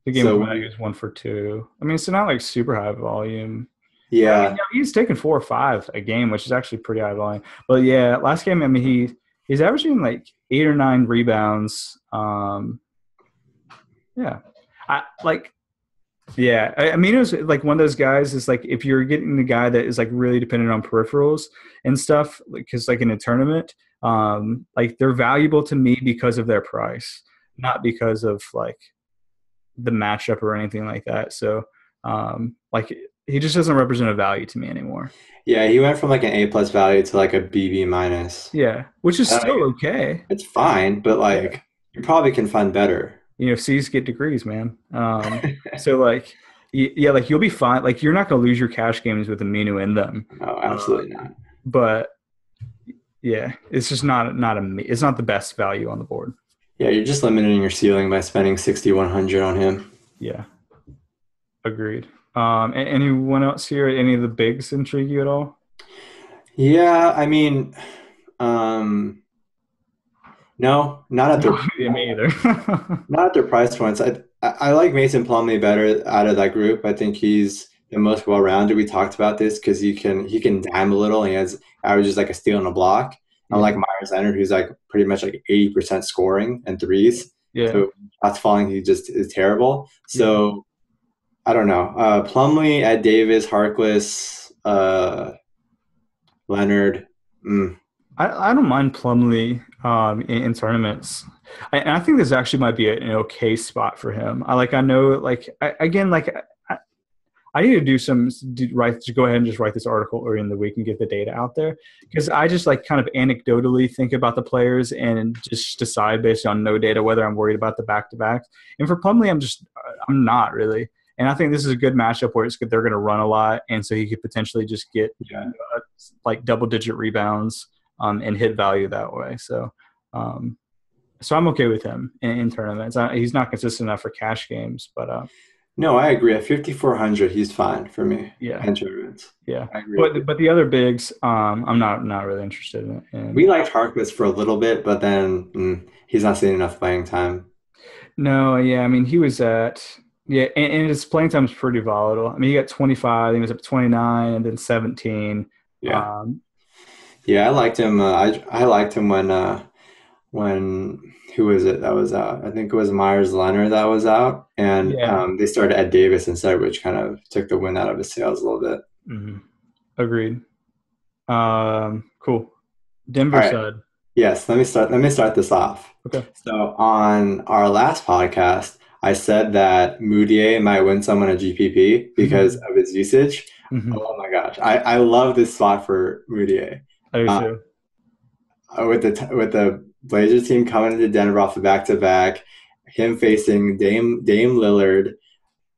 The game So before that, he was 1 for 2. I mean, it's not like super high volume. I mean, yeah, no, he's taking 4 or 5 a game, which is actually pretty high volume. But yeah, last game, I mean, he's averaging like 8 or 9 rebounds. Yeah, I mean, it was like one of those guys is like if you're getting the guy that is like really dependent on peripherals and stuff, because like in a tournament, like they're valuable to me because of their price, not because of like the matchup or anything like that. So, like he just doesn't represent a value to me anymore. yeah, he went from like an A+ value to like a BB minus. Yeah, which is Like, still okay. it's fine, but Yeah, like you probably can find better. C's get degrees, man. So like, yeah, like you'll be fine. Like you're not gonna lose your cash games with Aminu in them. No, Uh, absolutely not. but yeah, it's just it's not the best value on the board. Yeah, you're just limiting your ceiling by spending 6,100 on him. Yeah, agreed. Anyone else here? Any of the bigs intrigue you at all? Yeah, I mean, no, Me either. not at their price points. I like Mason Plumlee better out of that group. I think he's the most well-rounded. We talked about this because he can dime a little, and he has averages like a steal and a block. Unlike Yeah. Myers Leonard, who's like pretty much like 80% scoring and threes. Yeah. So that's falling. He just is terrible. Yeah. So I don't know. Plumlee at Davis, Harkless, Leonard. I don't mind Plumlee in tournaments. I think this actually might be an okay spot for him. I know like I need to to go ahead and just write this article early in the week and get the data out there, because I just like kind of anecdotally think about the players and just decide based on no data whether I'm worried about the back-to-backs. And for Plumlee, I'm not really. And I think this is a good matchup where they're going to run a lot, and so he could potentially just get like double-digit rebounds and hit value that way. So I'm okay with him in tournaments. He's not consistent enough for cash games, but No, I agree. At 5,400, he's fine for me. yeah, And tournaments. yeah. I agree. But the other bigs, I'm not really interested in. We liked Harkless for a little bit, but then he's not seeing enough playing time. No, yeah. I mean, he was and his playing time is pretty volatile. I mean, he got 25, he was up to 29, and then 17. Yeah. Yeah, I liked him. I liked him when who was it that was out? I think it was Myers Leonard that was out, and Yeah. they started Ed Davis instead, which kind of took the wind out of his sails a little bit. Mm-hmm. Agreed. Cool. Denver All right. side. Yes, let me start this off. Okay. So on our last podcast, I said that Moutier might win someone a GPP because of his usage. Mm-hmm. Oh my gosh, I love this spot for Moutier. I do too. With the Blazers team coming into Denver off the back-to-back, him facing Dame Lillard,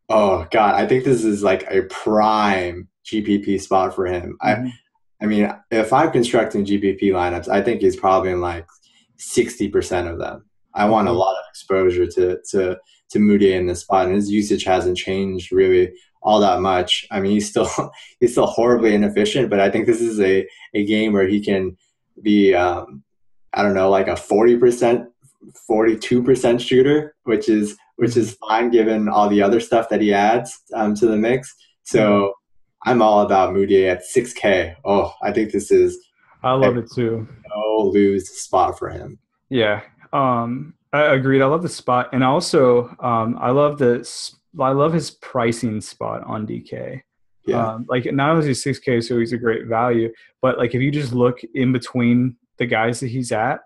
Oh God, I think this is like a prime GPP spot for him. Mhm. I mean, if I'm constructing GPP lineups, I think he's probably in like 60% of them. I want a Okay. lot of exposure to Moutier in this spot, and his usage hasn't changed really all that much. I mean, he's still he's still horribly inefficient, but I think this is a game where he can be I don't know, like a 40%, 42% shooter, which Mhm. is fine given all the other stuff that he adds to the mix. Mhm. So I'm all about Moutier at 6K. Oh, I think this is I a love it too. no lose spot for him. Yeah. I agreed. I love the spot, and also I love his pricing spot on DK. Yeah. Like not only is he 6K, so he's a great value, but like if you just look in between the guys that he's at,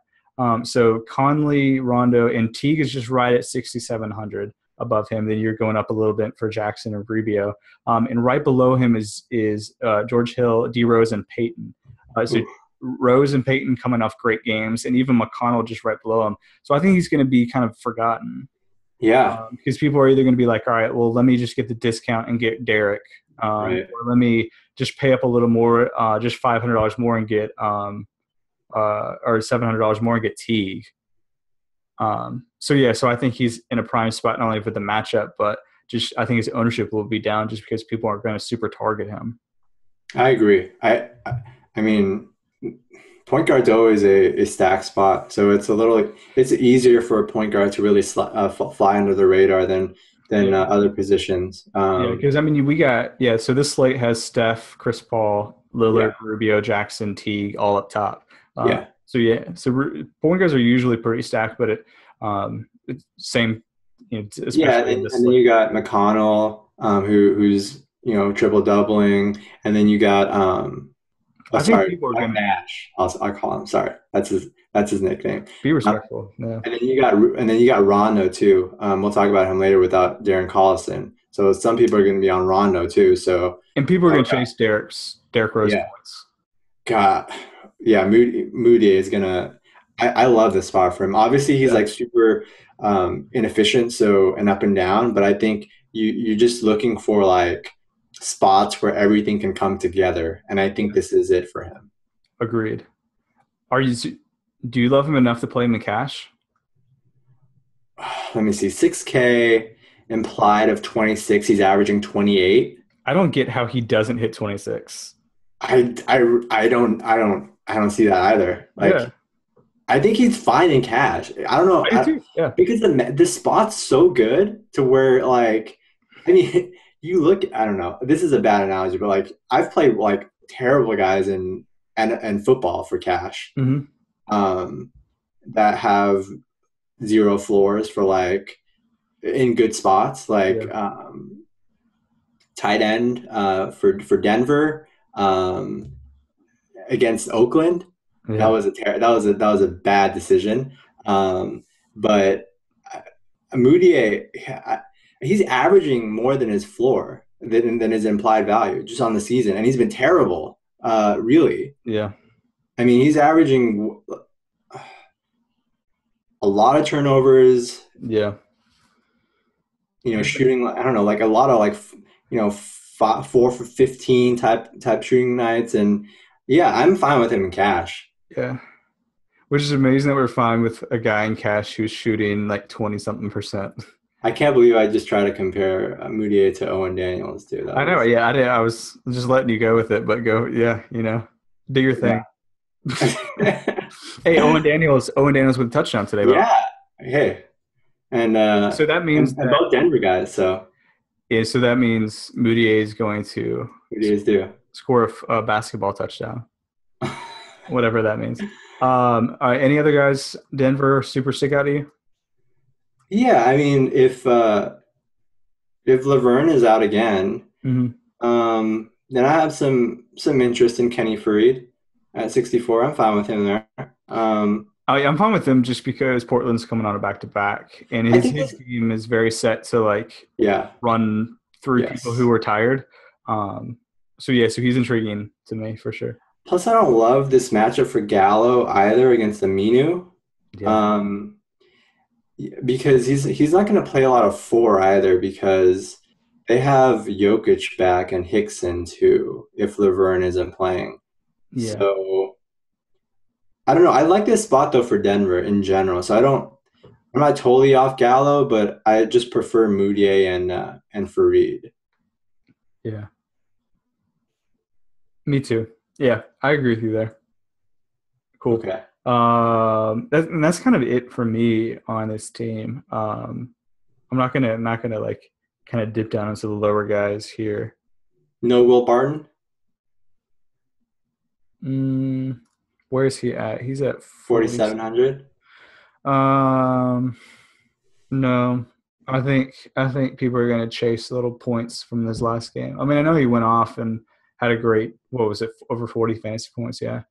so Conley, Rondo, and Teague is just right at 6,700 above him. Then you're going up a little bit for Jackson or Rubio, and right below him is George Hill, D Rose, and Peyton. So Ooh. Rose and Peyton coming off great games, and even McConnell just right below him. So I think he's going to be kind of forgotten Yeah. because people are either going to be like, all right, well, let me just get the discount and get Derek, Right. or let me just pay up a little more, just $500 more and get, or $700 more and get Teague. So yeah, so I think he's in a prime spot not only for the matchup, but just I think his ownership will be down just because people aren't going to super target him. I agree. I mean, point guard's always a stack spot, so it's easier for a point guard to really fly under the radar than Yeah. other positions. Yeah, because I mean, we got so this slate has Steph, Chris Paul, Yeah, Lillard, Rubio, Jackson, Teague all up top. yeah, So yeah, so point guards are usually pretty stacked, but it's same, yeah, especially in this and then slate. you got McConnell, who's triple doubling, and then you got oh I think sorry, people are Mike going to Nash. I'll call him. Sorry, that's his nickname. be Um, respectful. Yeah, and then you got Rondo too. We'll talk about him later without Darren Collison. So some people are going to be on Rondo too. So and people are oh going to chase Derek Rose yeah, points. God, yeah, Moody is gonna. I love this spot for him. Obviously, he's Yeah, like super inefficient, so and up and down. But I think you're just looking for like spots where everything can come together, and I think yeah, this is it for him. agreed. Are you? Do you love him enough to play him in cash? Let me see, 6K implied of 26. He's averaging 28. I don't get how he doesn't hit 26. I don't see that either. Yeah, Like I think he's fine in cash. I don't know I do too. Yeah. because the spot's so good to where like I mean you look I don't know this is a bad analogy but like I've played like terrible guys in and football for cash Hmm. um that have zero floors for like in good spots like Yeah. tight end for Denver um against Oakland. Yeah. That was a bad decision. But Moutier, he's averaging more than his floor than his implied value just on the season, and he's been terrible. Really, Yeah. I mean, he's averaging a lot of turnovers. Yeah. Shooting. I don't know, like a lot of like 4 for 15 type shooting nights, and yeah, I'm fine with him in cash. Yeah. Which is amazing that we're fine with a guy in cash who's shooting like 20 something percent. I can't believe I just tried to compare Moutier to Owen Daniels, dude. That I know. was Yeah. I was just letting you go with it, but go. Yeah. Do your thing. yeah, Hey, Owen Daniels with a touchdown today, though. yeah. Hey, and So that means that, both Denver guys, so yeah, so that means Moutier is going to Moutier's do. score a basketball touchdown, whatever that means. Any other guys, Denver, super stick out to you? Yeah, I mean, if Laverne is out again, Mm-hmm. then I have some interest in Kenny Fareed at 64. I'm fine with him there. I'm fine with him just because Portland's coming on a back-to-back, and I his think his this, team is very set to like yeah, run through people yes. who are tired. So yeah, so he's intriguing to me for sure. Plus, I don't love this matchup for Gallo either against Aminu. Yeah, Um, because he's not going to play a lot of four either because They have Jokic back and Hickson too, if Laverne isn't playing. Yeah. So I don't know. I like this spot though for Denver in general. So I'm not totally off Gallo, but I just prefer Moutier and Fareed. Yeah. Me too. Yeah, I agree with you there. Cool. Okay. And that's kind of it for me on this team. I'm not gonna like kind of dip down into the lower guys here. No Will Barton, Mm, where is he at? He's at 40. 4,700. Um, no, I think people are gonna chase little points from this last game. I mean, I know he went off and had a great, what was it, over 40 fantasy points, yeah.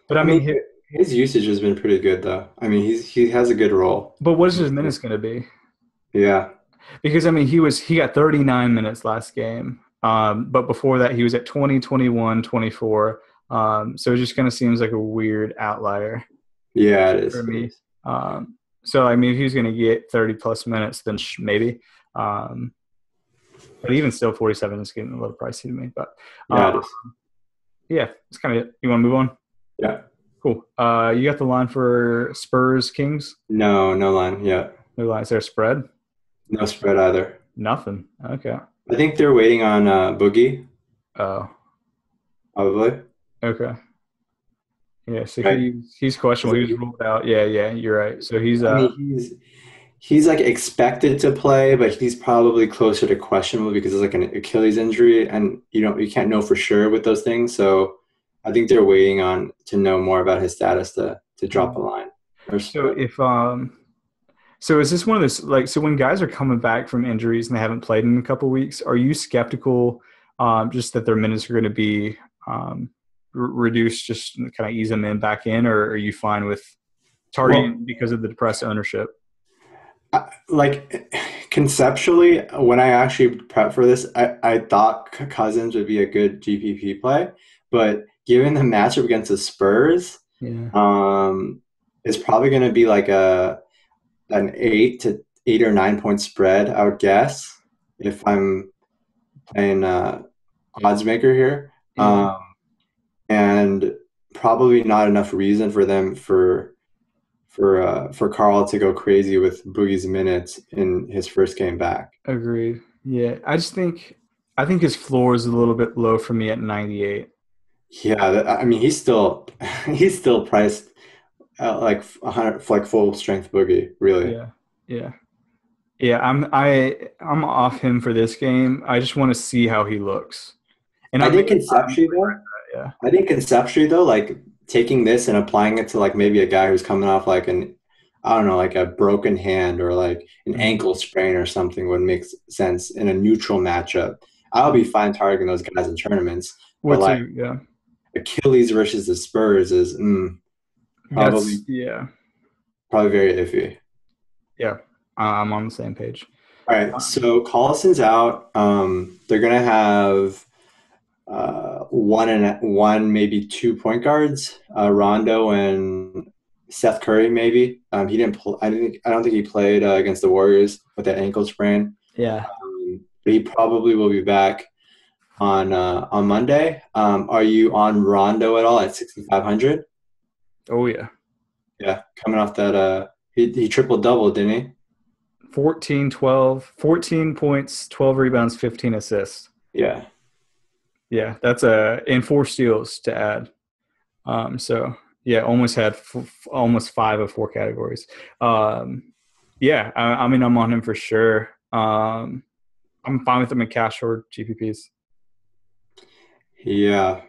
But I I mean, mean, his usage has been pretty good though. I mean, he has a good role. but what is his minutes gonna be? Yeah. Because I mean, he got 39 minutes last game. But before that, he was at 20, 21, 24. So it just kind of seems like a weird outlier Yeah, it for is. It me. is. So I mean, if he's going to get 30 plus minutes, then maybe. Um, but even still, 47 is getting a little pricey to me. But Yeah, it is. yeah, it's kind of it. You want to move on? Yeah. Cool. You got the line for Spurs Kings? No, no line. Yeah. No line. Is there a spread? No spread either. Nothing. Okay. I think they're waiting on Boogie, Oh, probably. okay. Yeah, so Right. he's questionable. He was ruled out. Yeah, yeah, you're right. So he's I mean, he's like expected to play, but he's probably closer to questionable because it's like an Achilles injury, and you can't know for sure with those things. So I think they're waiting on to know more about his status to drop a line. Or so if so is this one of those, like, so when guys are coming back from injuries and they haven't played in a couple of weeks, are you skeptical just that their minutes are going to be reduced, just kind of ease them in back in, or are you fine with well, targeting because of the depressed ownership? like conceptually, when I actually prepped for this, I thought Cousins would be a good GPP play, but given the matchup against the Spurs, Yeah, um, it's probably going to be like an 8 or 9 point spread, I would guess, if I'm playing odds maker here, yeah, and probably not enough reason for them for Carl to go crazy with Boogie's minutes in his first game back. agreed. Yeah, I think his floor is a little bit low for me at 98. Yeah, I mean he's still he's still priced at like 100 like full strength Boogie, really. Yeah, yeah. Yeah, I'm off him for this game. I just want to see how he looks. And I I may think conceptually though, yeah. I think conceptually though, like taking this and applying it to like maybe a guy who's coming off like I don't know, like a broken hand or like an Mhm. ankle sprain or something would make sense in a neutral matchup. I'll be fine targeting those guys in tournaments, but What's like your yeah. Achilles versus the Spurs is That's probably yeah. probably very iffy. Yeah. I'm on the same page. All right, so Collison's out. They're gonna have one maybe 2 point guards, Rondo and Seth Curry maybe. He didn't. I don't think he played against the Warriors with that ankle sprain. Yeah. But he probably will be back on Monday. Are you on Rondo at all at 6,500? Oh yeah. Yeah, coming off that. He triple double, didn't he? 14, 12, 14 points, 12 rebounds, 15 assists. Yeah. Yeah, that's a and 4 steals to add. So yeah, almost had almost 5 of 4 categories. Yeah, I mean I'm on him for sure. I'm fine with him in cash or GPPs. Yeah.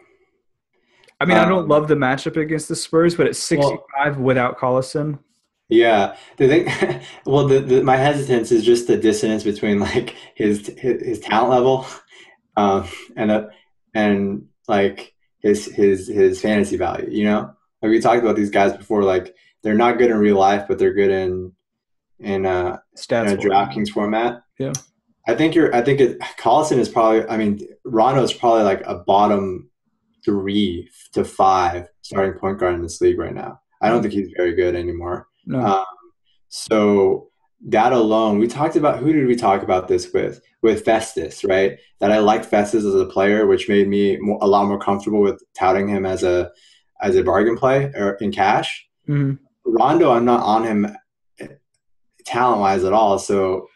I mean, I don't Um, love the matchup against the Spurs, but at well, 65 without Collison, yeah. The thing, well, my hesitance is just the dissonance between like his talent level, um, and and like his fantasy value. Like we talked about these guys before. Like they're not good in real life, but they're good in stats a for DraftKings format. yeah. I think Collison is probably. I mean, Rondo is probably like a bottom 3 to 5 starting point guard in this league right now. I don't think he's very good anymore. No. Um, so that alone, we talked about, who did we talk about this with? With Festus, right? That I liked Festus as a player, which made me a lot more comfortable with touting him as a bargain play or in cash. Mhm. Rondo, I'm not on him talent wise at all, so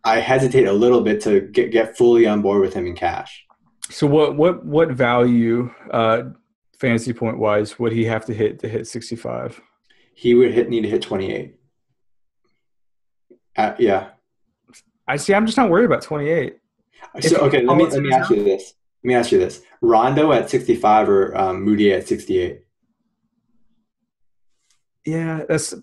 I hesitate a little bit to get fully on board with him in cash. So what value fantasy point wise would he have to hit 65? He would need to hit 28. Yeah. I see. I'm just not worried about 28. If So okay, let Collison me is ask out, you this. Let me ask you this: Rondo at 65 or Moody at 68? yeah, that's.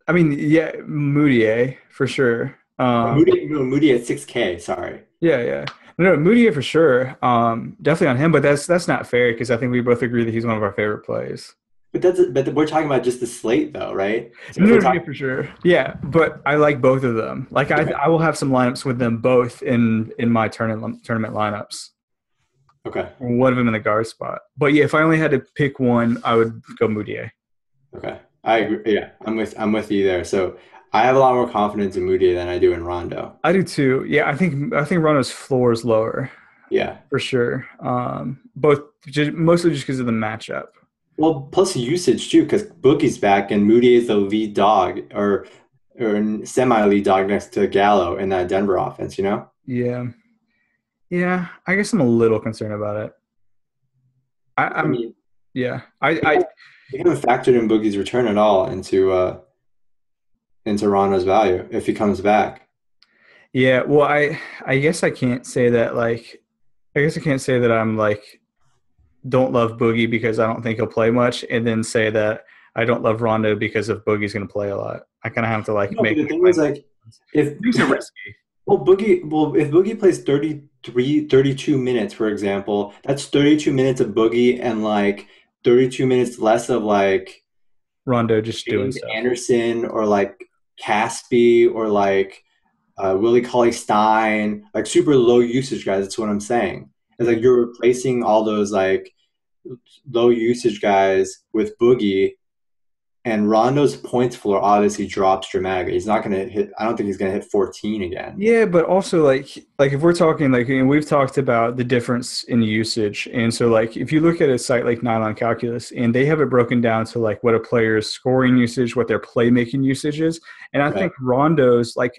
I mean, yeah, Moutier for sure. Moody at 6K. Sorry. Yeah, yeah. No, Moutier for sure. Definitely on him, but that's not fair because I think we both agree that he's one of our favorite plays. But we're talking about just the slate though, right? So if No, we're no, yeah, talking, for sure. Yeah, but I like both of them. Like okay, I will have some lineups with them both in my tournament lineups. okay, One of them in the guard spot. But yeah, if I only had to pick one, I would go Moutier. okay, I agree. Yeah, I'm with you there. So I have a lot more confidence in Moody than I do in Rondo. I do too. Yeah, I think Rondo's floor is lower Yeah. for sure. Both mostly just because of the matchup. Well, plus usage too, because Boogie's back and Moody is the lead dog or semi lead dog next to Gallo in that Denver offense. You know. Yeah, yeah. I guess I'm a little concerned about it. I I'm mean, yeah. we haven't factored in Boogie's return at all into Rondo's value if he comes back. Yeah. Well, I guess I can't say that like I guess I can't say that I'm like don't love Boogie because I don't think he'll play much, and then say that I don't love Rondo because of Boogie's going to play a lot. I kind of have to like No, but make the my thing is, mind. like, if Things are risky. If Boogie plays 32 minutes, for example, that's 32 minutes of Boogie and like 32 minutes less of like Rondo just doing James stuff. Anderson or like Caspi or like Willie Cauley Stein, like super low usage guys. That's what I'm saying. It's like Mhm. you're replacing all those like low usage guys with Boogie, and Rondo's points floor obviously drops dramatically. He's not going to hit. I don't think he's going to hit 14 again. Yeah, but also like if we're talking like we've talked about the difference in usage, and so like if you look at a site like Nylon Calculus, and they have it broken down to like what a player's scoring usage, what their playmaking usage is, and I Right. think Rondo's like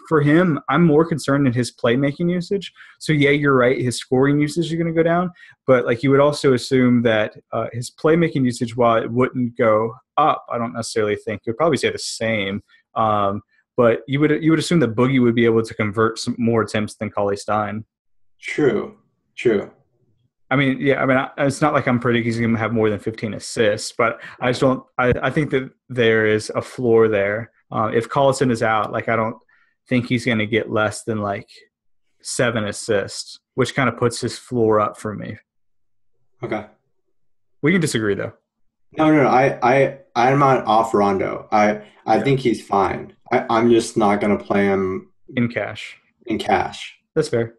for him, I'm more concerned in his playmaking usage. So yeah, you're right, his scoring usage is going to go down, but like you would also assume that his playmaking usage, while it wouldn't go up, I don't necessarily think it would probably stay the same. Um, but you would assume that Boogie would be able to convert some more attempts than Cauley Stein. True. True. I mean, yeah, I mean, it's not like I'm predicting he's going to have more than 15 assists, but I just don't. I think that there is a floor there. If Collison is out, like I don't think he's going to get less than like 7 assists, which kind of puts his floor up for me. Okay. We can disagree though. No. I'm not off Rondo. I Yeah, think he's fine. I'm just not going to play him in cash, in cash. that's fair.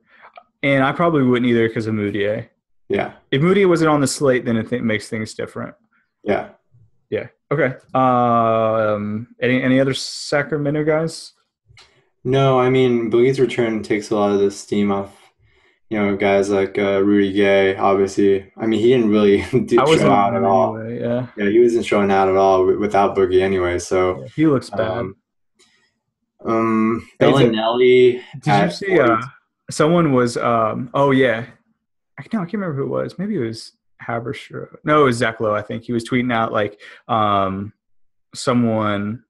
And I probably wouldn't either because of Moutier. Yeah. If Moutier wasn't on the slate, then it makes things different. Yeah. Yeah. Okay. Any other Sacramento guys? No, I mean, Boogie's return takes a lot of the steam off, guys like Rudy Gay, obviously. I mean, he didn't really I show wasn't on out at him all. anyway. Yeah. Yeah, he wasn't showing out at all without Boogie anyway. So, Yeah. He looks bad. um, Hey, Bellinelli did you at see? 40. Someone was. Oh yeah. No, I can't remember who it was. Maybe it was Haberstroh. No, it was Zach Lowe. I think he was tweeting out like someone.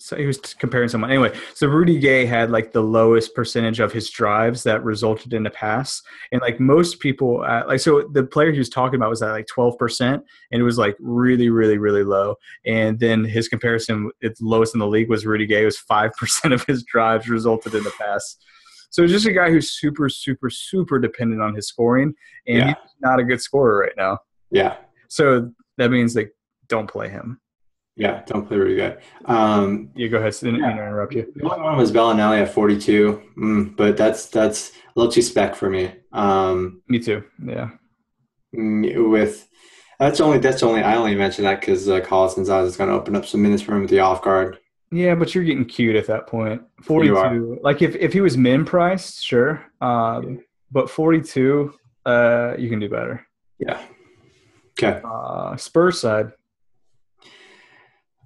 So he was comparing someone anyway. So Rudy Gay had like the lowest percentage of his drives that resulted in a pass, and like most people, like so the player he was talking about was at like 12%, and it was like really, really, really low. And then his comparison, it's lowest in the league was Rudy Gay. It was 5% of his drives resulted in a pass. So it's just a guy who's super, super, super dependent on his scoring, and he's Yeah. not a good scorer right now. Yeah. So that means like don't play him. Yeah. Don't play Rudy Gay. You go ahead. Didn't mean Yeah. to interrupt you. The only one was Bellinelli at 42. But that's a little too spec for me. Me too. Yeah. With that's only I only mentioned that because Collison's out is going to open up some minutes for him with the off guard. Yeah, but you're getting cute at that point. You are. 42. Like if he was min priced, sure. Yeah. But 42, you can do better. Yeah. Okay. Spurs side.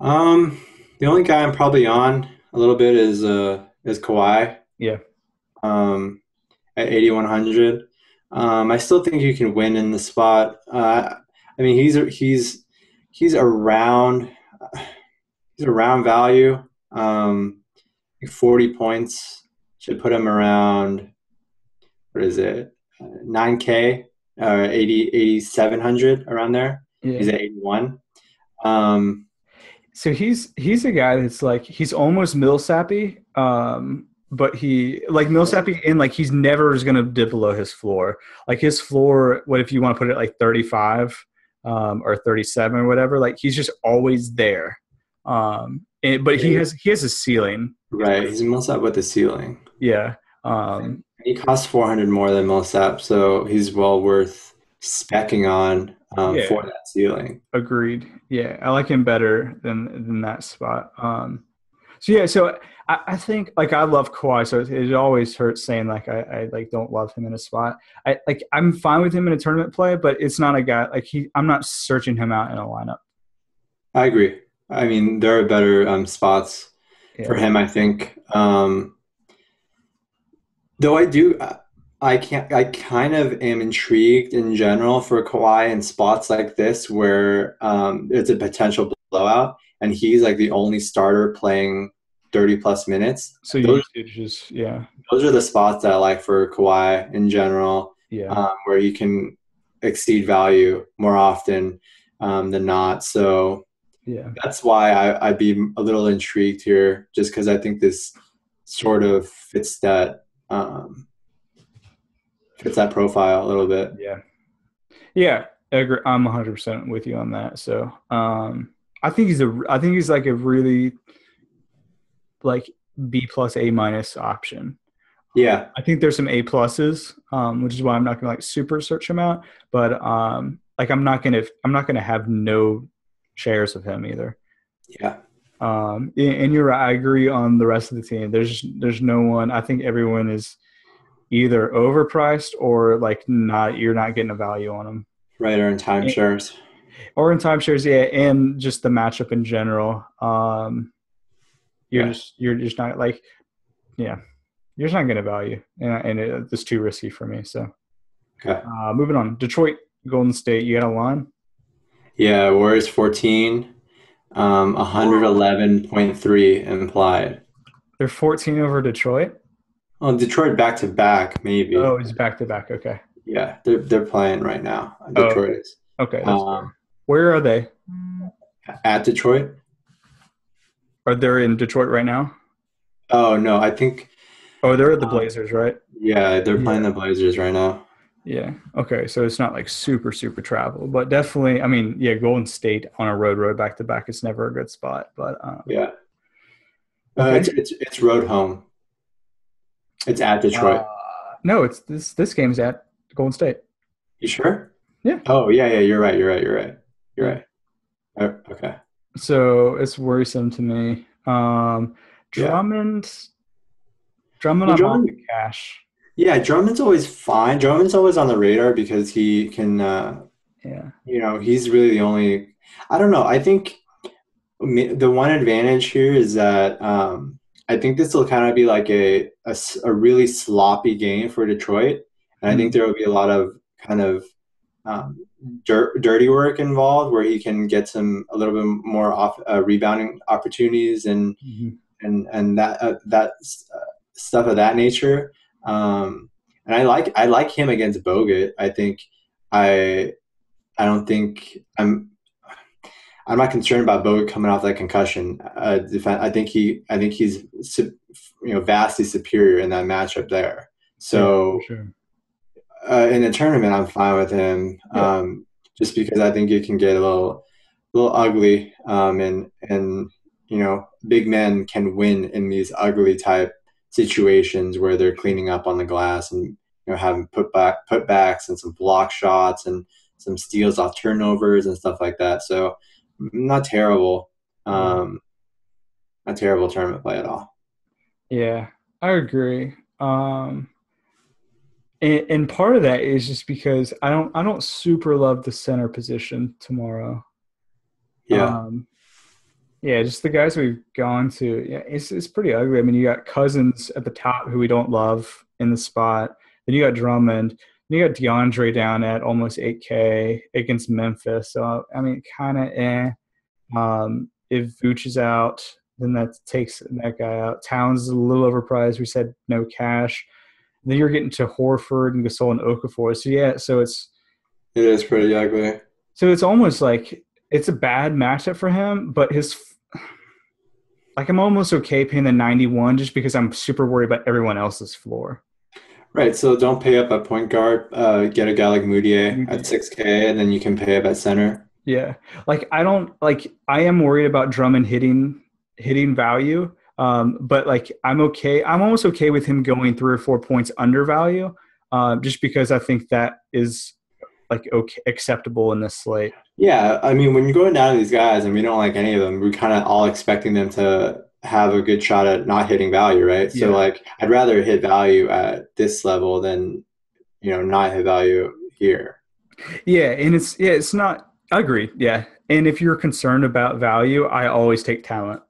The only guy I'm probably on a little bit is Kawhi. Yeah. Um, at 8,100. I still think you can win in the spot. I mean, he's around value. 40 points should put him around, what is it, 9K or 8,700 around there. He's Yeah. at 81. Um, So he's a guy that's like he's almost Millsappy, but he like Millsappy in like he's never is gonna dip below his floor. Like his floor, what if you want to put it like 35 or 37 or whatever? Like he's just always there. But he has a ceiling. right, he's Millsap with the ceiling. Yeah. He costs 400 more than Millsap, so he's well worth specking on for Yeah. that ceiling. Agreed. Yeah, I like him better than that spot. So yeah, so I think like I love Kawhi, so it always hurts saying like I like don't love him in a spot. I'm fine with him in a tournament play, but it's not a guy like I'm not searching him out in a lineup. I agree. I mean, there are better spots for Yeah. him, I think. Though I kind of am intrigued in general for Kawhi in spots like this where it's a potential blowout, and he's like the only starter playing 30 plus minutes. So Those usage is yeah. those are the spots that I like for Kawhi in general, Yeah. where he can exceed value more often than not. So Yeah. that's why I'd be a little intrigued here, just because I think this sort of um, fits that profile a little bit. Yeah. Yeah. I agree. I'm 100% with you on that. So, I think he's like a really like B plus A minus option. Yeah, I think there's some A pluses, which is why I'm not gonna like super search him out. But like I'm not gonna have no shares of him either. yeah, And you're right, I agree on the rest of the team. There's no one. I think everyone is either overpriced or like not. You're not getting a value on them. right. Or in timeshares. Or in timeshares, yeah, and just the matchup in general. Yeah. You're just not like, yeah, you're just not getting a value, and it's too risky for me. So. Okay. Moving on. Detroit, Golden State. You got a line? Yeah. Warriors 14, 111.3 implied. They're 14 over Detroit. Well, Detroit back to back, maybe. Oh, it's back to back. Okay. Yeah, they're playing right now. Oh, Detroit okay. is. Okay, that's Um, fair. Where are they? at Detroit. Are they in Detroit right now? Oh no, I think Oh, they're at the Blazers, right? yeah, they're playing Yeah. the Blazers right now. Yeah. Okay. So it's not like super, super travel, but definitely, I mean, yeah, Golden State on a road back to back is never a good spot. But Yeah, okay. it's road home. It's at Uh, Detroit. no, it's this game's at Golden State. You sure? Yeah. Oh yeah, you're right. You're Yeah. right. Okay. So it's worrisome to me. Yeah. Drummond, Well, I'm off Drummond. the cash. Yeah, Drummond's always fine. Drummond's always on the radar because he can. Yeah. He's really the only. I don't know. I think the one advantage here is that I think this will kind of be like a really sloppy game for Detroit, and I think Mm-hmm. there will be a lot of kind of dirty work involved where he can get a little bit more off rebounding opportunities and that stuff of that nature. And I like him against Bogut. I I don't think I'm not concerned about Bogut coming off that concussion. I think he's vastly superior in that matchup there. Yeah, for So sure. in the tournament, I'm fine with him, Yeah. just because I think it can get a little ugly, and big men can win in these ugly type situations where they're cleaning up on the glass and having putbacks and some block shots and some steals off turnovers and stuff like that. So not terrible. Yeah. Um, a terrible tournament play at all. Yeah, I agree. And part of that is just because I don't super love the center position tomorrow. Yeah. Yeah, just the guys we've gone to. Yeah, it's pretty ugly. I mean, you got Cousins at the top, who we don't love in the spot. Then you got Drummond. Then you got DeAndre down at almost 8K against Memphis. So I mean, kind of eh. If Vooch is out, then that takes that guy out. Towns is a little overpriced. We said no cash. Then you're getting to Horford and Gasol and Okafor. So yeah, It is pretty ugly. so it's almost like it's a bad matchup for him, but I'm almost okay paying the 91 just because I'm super worried about everyone else's floor. Right. So don't pay up at point guard. Get a guy like Moutier at 6K, and then you can pay up at center. Yeah. I am worried about Drummond hitting value. But I'm okay. I'm almost okay with him going 3 or 4 points under value, just because I think that is okay, acceptable in this slate. Yeah, I mean, when you're going down to these guys, and we don't like any of them, we're kind of all expecting them to have a good shot at not hitting value, right? Yeah. So, I'd rather hit value at this level than, not hit value here. Yeah, and it's not. I agree. Yeah, and if you're concerned about value, I always take talent.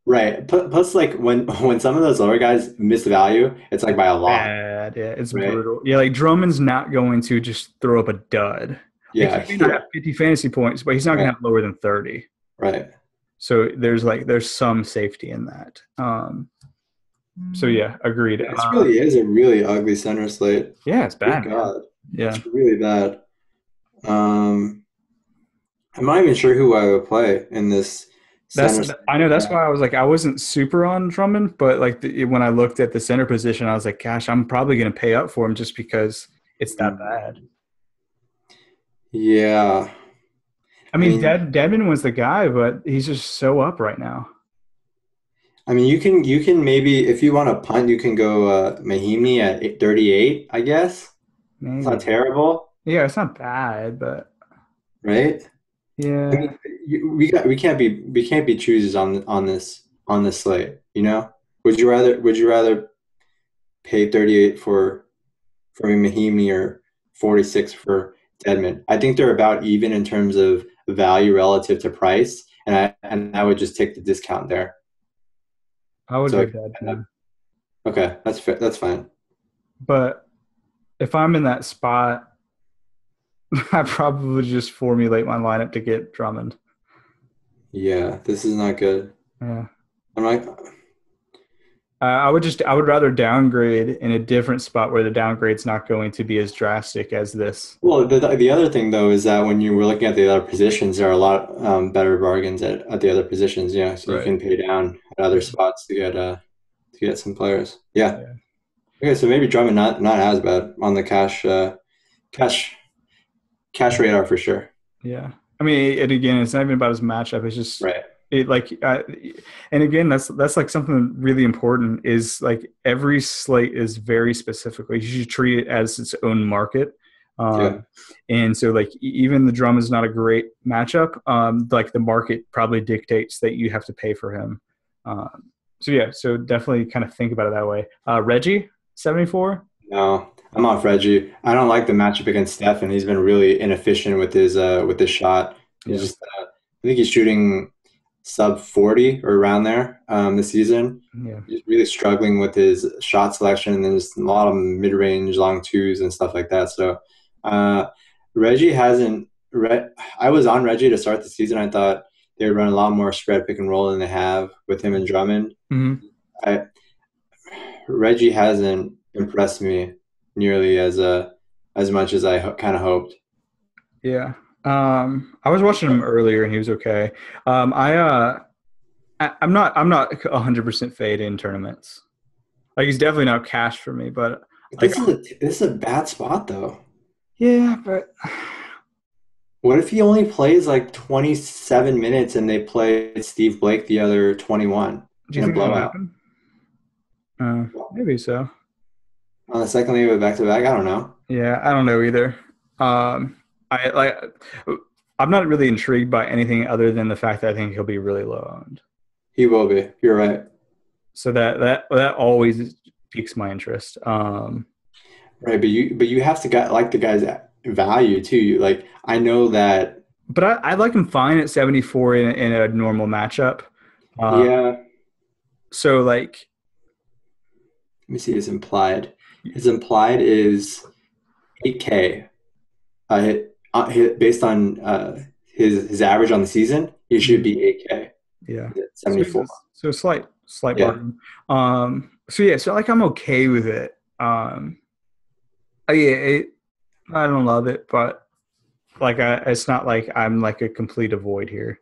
Right. Plus, when some of those lower guys miss value, it's by a lot. Bad. Yeah, it's right? brutal. Yeah, Drummond's not going to just throw up a dud. Yeah. He may not have 50 fantasy points, but he's not going to have lower than 30. Right. So there's some safety in that. So yeah, agreed. This really is a really ugly center slate. Yeah, it's bad. God. Yeah, it's really bad. I'm not even sure who I would play in this. I know that's why I was I wasn't super on Drummond, but when I looked at the center position, I was like, gosh, I'm probably going to pay up for him just because it's that bad. Yeah. I mean, Dedmon was the guy, but he's just so up right now. I mean, you can maybe, if you want to punt, you can go Mahimi at 38, I guess. Maybe. It's not terrible. Yeah, it's not bad, but right. Yeah, I mean, we can't be choosers on this slate. Would you rather pay 38 for Mahimi or 46 for Dedmon? I think they're about even in terms of value relative to price, and I would just take the discount there. I would do Dedmon. Okay, that's fair. That's fine. But if I'm in that spot, I probably just formulate my lineup to get Drummond. Yeah, this is not good. Yeah, I'm I would rather downgrade in a different spot where the downgrade's not going to be as drastic as this. Well, the other thing though is that when you were looking at the other positions, there are a lot better bargains at the other positions. Yeah, so you can pay down at other spots to get some players. Yeah. Okay, so maybe Drummond not as bad on the cash radar for sure. Yeah, I mean, and again, it's not even about his matchup. It's just right. And again, that's something really important is every slate is very specific. You should treat it as its own market. And so even the Drum is not a great matchup. The market probably dictates that you have to pay for him. So definitely kind of think about it that way. Reggie, 74. No, I'm off Reggie. I don't like the matchup against Steph, and he's been really inefficient with his shot. He's I think he's shooting sub 40 or around there this season. Yeah. He's really struggling with his shot selection, and there's a lot of mid-range long twos and stuff like that. So Reggie hasn't I was on Reggie to start the season. I thought they would run a lot more spread pick and roll than they have with him and Drummond. Mm-hmm. Reggie hasn't impressed me nearly as much as I kind of hoped. Yeah. I was watching him earlier and he was okay. I'm not 100% fade in tournaments. He's definitely not cash for me, but this is a bad spot though. Yeah, but what if he only plays 27 minutes and they play Steve Blake the other 21? Do you think that'll happen? Maybe so. On the second leg of back to back, I don't know. Yeah, I don't know either. I'm not really intrigued by anything other than the fact that I think he'll be really low owned. He will be. You're right. So that always piques my interest. Right, but you have to get like the guy's value too. Like I know that. But I like him fine at 74 in a normal matchup. Uh, Yeah. so like, Let me see his implied. His implied is 8K. Based on his average on the season, he should be 8K. yeah. He's at So 74. so slight Yeah. bargain. So yeah, so like I'm okay with it. Yeah, I don't love it, but like it's not like I'm like a complete avoid here.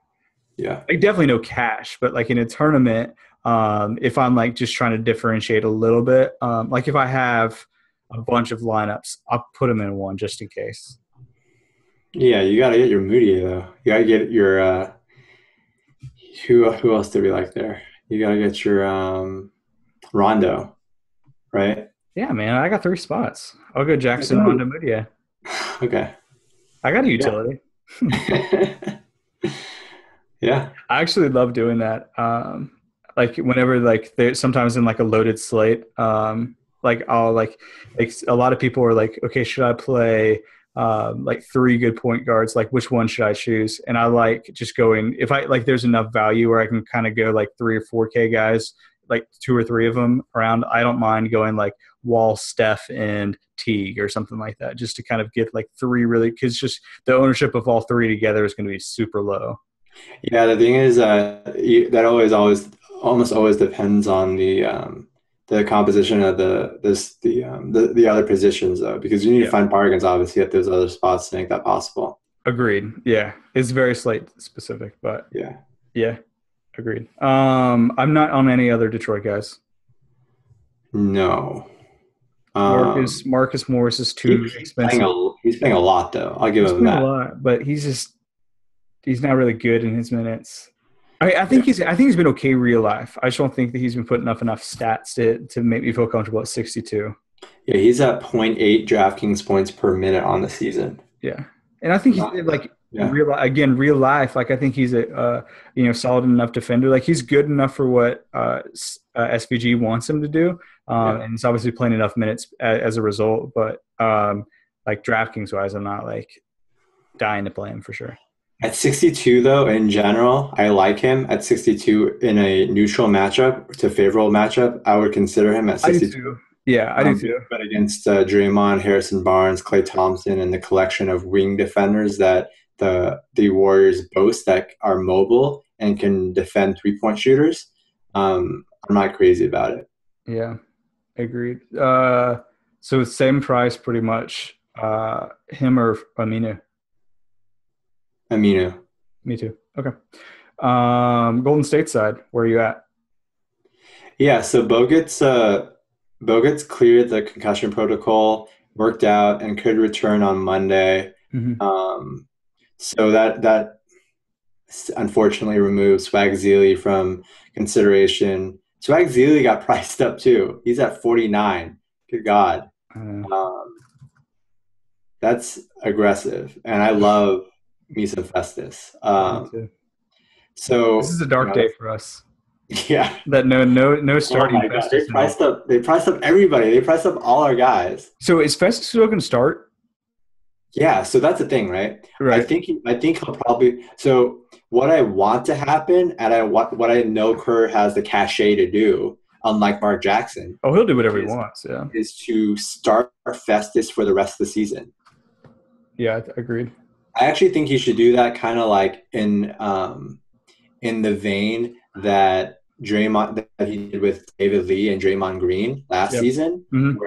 Yeah. Like definitely no cash, but like in a tournament, if I'm like just trying to differentiate a little bit, like if I have a bunch of lineups, I'll put them in one just in case. Yeah, you gotta get your Moody though. You gotta get your who else did we like there? You gotta get your Rondo, right? Yeah, man, I got 3 spots. I'll go Jackson, Rondo, Ooh. Mudia. Okay. I got a Yeah. utility. Yeah. I actually love doing that. Like whenever like there's sometimes in like a loaded slate, like I'll like a lot of people are like, okay, should I play like 3 good point guards? Like which one should I choose? And I like just going if I like there's enough value where I can kind of go like 3 or 4K guys, like 2 or 3 of them around. I don't mind going like Wall, Steph, and Teague or something like that, just to kind of get like 3 really because just the ownership of all 3 together is going to be super low. Yeah, the thing is, that almost always depends on the composition of the other positions though, because you need to Yeah. find bargains obviously at those other spots to make that possible. Agreed. Yeah. It's very slate specific, but Yeah. yeah, agreed. I'm not on any other Detroit guys. No. Marcus Morris is too expensive. He's playing a lot though. I'll give He's him playing a that. lot, but he's not really good in his minutes. Yeah. I think he's been okay real life. I just don't think that he's been putting enough stats to make me feel comfortable at 62. Yeah, he's at point 0.8 DraftKings points per minute on the season. Yeah, and I think he's Not, like yeah. real life. Like I think he's a solid enough defender. Like he's good enough for what SVG wants him to do, Yeah. and he's obviously playing enough minutes as a result. But like DraftKings wise, I'm not like dying to play him for sure. At 62, though, in general, I like him at 62 in a neutral matchup to favorable matchup. I would consider him at I do 62. too. Yeah, I do too. But against Draymond, Harrison Barnes, Klay Thompson, and the collection of wing defenders that the Warriors boast that are mobile and can defend 3-point shooters, I'm not crazy about it. Yeah, agreed. So same price pretty much. Him or Aminu. Aminu. Me too. Okay. Golden State side, where are you at? Yeah, so Bogut's cleared the concussion protocol, worked out, and could return on Monday. Mm-hmm. So that unfortunately removes Swag Zealy from consideration. Swag Zealy got priced up too. He's at 49. Good God. That's aggressive. And I love me some Festus. Me too. So This is a dark day for us. yeah. That no Oh starting my God. Festus. They priced up everybody. They priced up all our guys. So is Festus still going to start? Yeah, so that's the thing, right? Right. I think he'll probably. So what I want to happen, and what I know Kerr has the cachet to do, unlike Mark Jackson. Oh, he'll do whatever he wants. Yeah. Is to start Festus for the rest of the season. Yeah, agreed. I actually think he should do that, kind of like in the vein that Draymond that he did with David Lee and Draymond Green last season, Mm-hmm.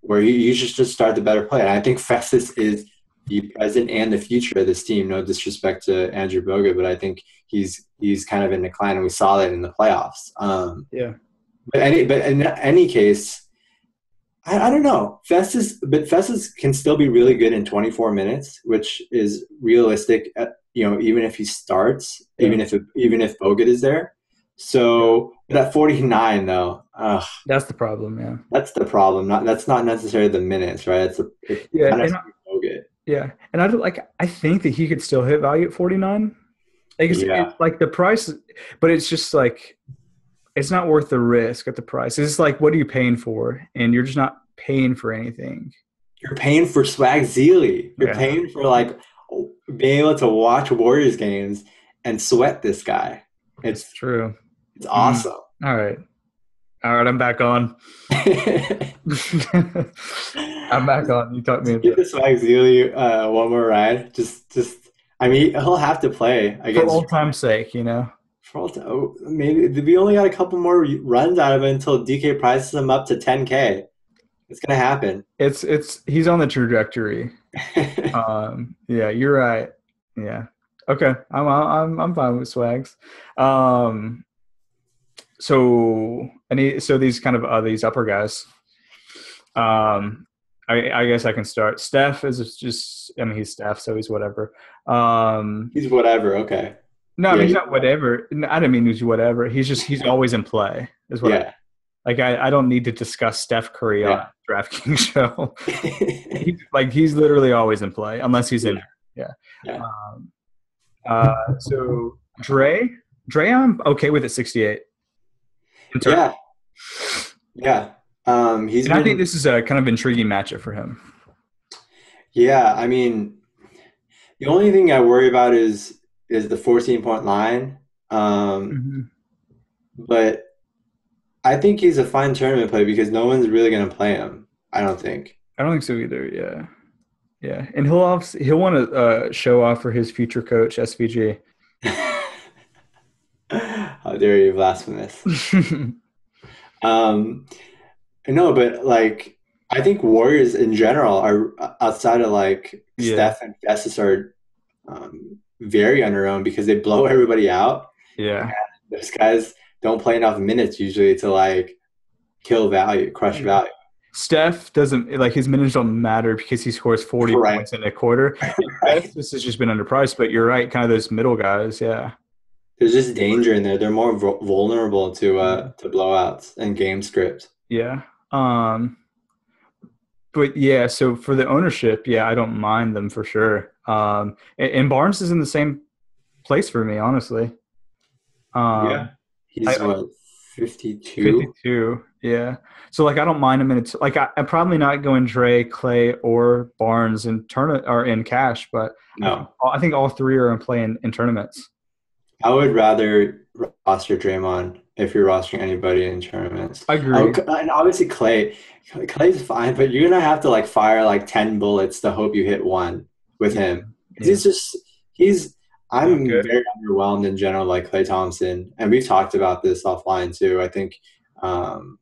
where you should just start the better play. And I think Festus is the present and the future of this team. No disrespect to Andrew Bogut, but I think he's kind of in decline, and we saw that in the playoffs. But in any case, I don't know. Festus can still be really good in 24 minutes, which is realistic. Even if he starts, even if Bogut is there. So, but at 49 though, that's the problem. Yeah, that's the problem. That's not necessarily the minutes, right? And I think that he could still hit value at 49. Yeah. It's like the price, but it's just like it's not worth the risk at the price. It's like, what are you paying for? And you're just not paying for anything. You're paying for Swag Zealy. You're Yeah, paying for like being able to watch Warriors games and sweat this guy. it's It's true. it's Mm. awesome. All right. All right, I'm back on. I'm back on. You talked me Just give into the Swag Zealy one more ride. I mean, he'll have to play for against old time's sake, you know. maybe we only got a couple more runs out of it until DK prices him up to 10K. It's gonna happen. It's he's on the trajectory. Yeah, you're right. Yeah. Okay. I'm fine with Swags. So these kind of these upper guys. I guess I can start. Steph is just, I mean, he's Steph, so he's whatever. He's whatever. Okay. No, I Yeah. mean, he's not whatever. No, I didn't mean he's whatever. He's always in play, is what Yeah. I don't need to discuss Steph Curry on Yeah. a DraftKings show. He's literally always in play, unless he's in there. Yeah. So Dre, I'm okay with at 68. Yeah. Yeah. And I think this is a kind of intriguing matchup for him. Yeah, I mean, the only thing I worry about is the 14-point line. But I think he's a fine tournament play because no one's really going to play him. I don't think so either. Yeah, yeah, and he'll want to show off for his future coach SVG. How dare you, blasphemous. No, but like I think Warriors in general are outside of like Steph and Festus are very underowned because they blow everybody out. Yeah, and those guys don't play enough minutes usually to like kill value, crush value. Steph doesn't like his minutes don't matter because he scores 40 points in a quarter. This has just been underpriced, but you're right, kind of those middle guys. Yeah, there's just danger in there. They're more vulnerable to blowouts and game script. Yeah. But yeah, so for the ownership, yeah, I don't mind them for sure. And Barnes is in the same place for me, honestly. Yeah. He's what, 52? 52, yeah. So like I don't mind him, and it's like I'm probably not going Dre, Clay, or Barnes in in cash, but no, I think all three are in play in tournaments. I would rather roster Draymond if you're rostering anybody in tournaments. I agree. And obviously Clay's fine, but you're gonna have to like fire like 10 bullets to hope you hit one with him. Yeah. I'm very underwhelmed in general by Klay Thompson, and we've talked about this offline too. I think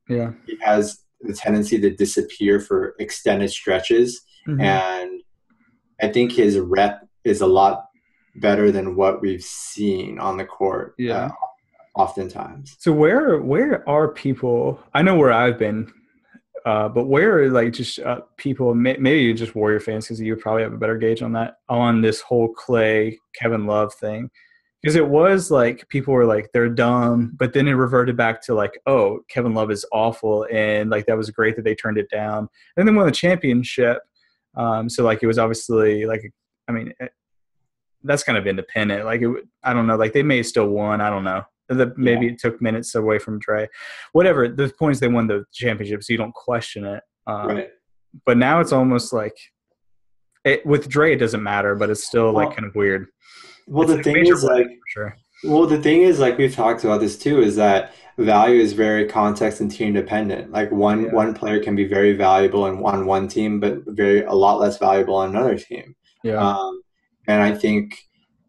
he has the tendency to disappear for extended stretches, and I think his rep is a lot better than what we've seen on the court. Oftentimes. So where are people? I know where I've been, but where are like just people? Maybe just Warrior fans, because you probably have a better gauge on this whole Clay Kevin Love thing. Because it was like people were like they're dumb, but then it reverted back to like, oh, Kevin Love is awful, and like that was great that they turned it down, and then won the championship. So like it was obviously like, I mean, that's kind of independent. Like I don't know, like they may have still won. I don't know. Maybe it took minutes away from Dre. Whatever. The point is they won the championship, so you don't question it. Right. But now it's almost like with Dre it doesn't matter, but it's still like kind of weird. Well, the thing is like we've talked about this too, is that value is very context and team dependent. Like one player can be very valuable on one team, but a lot less valuable on another team. Yeah. And I think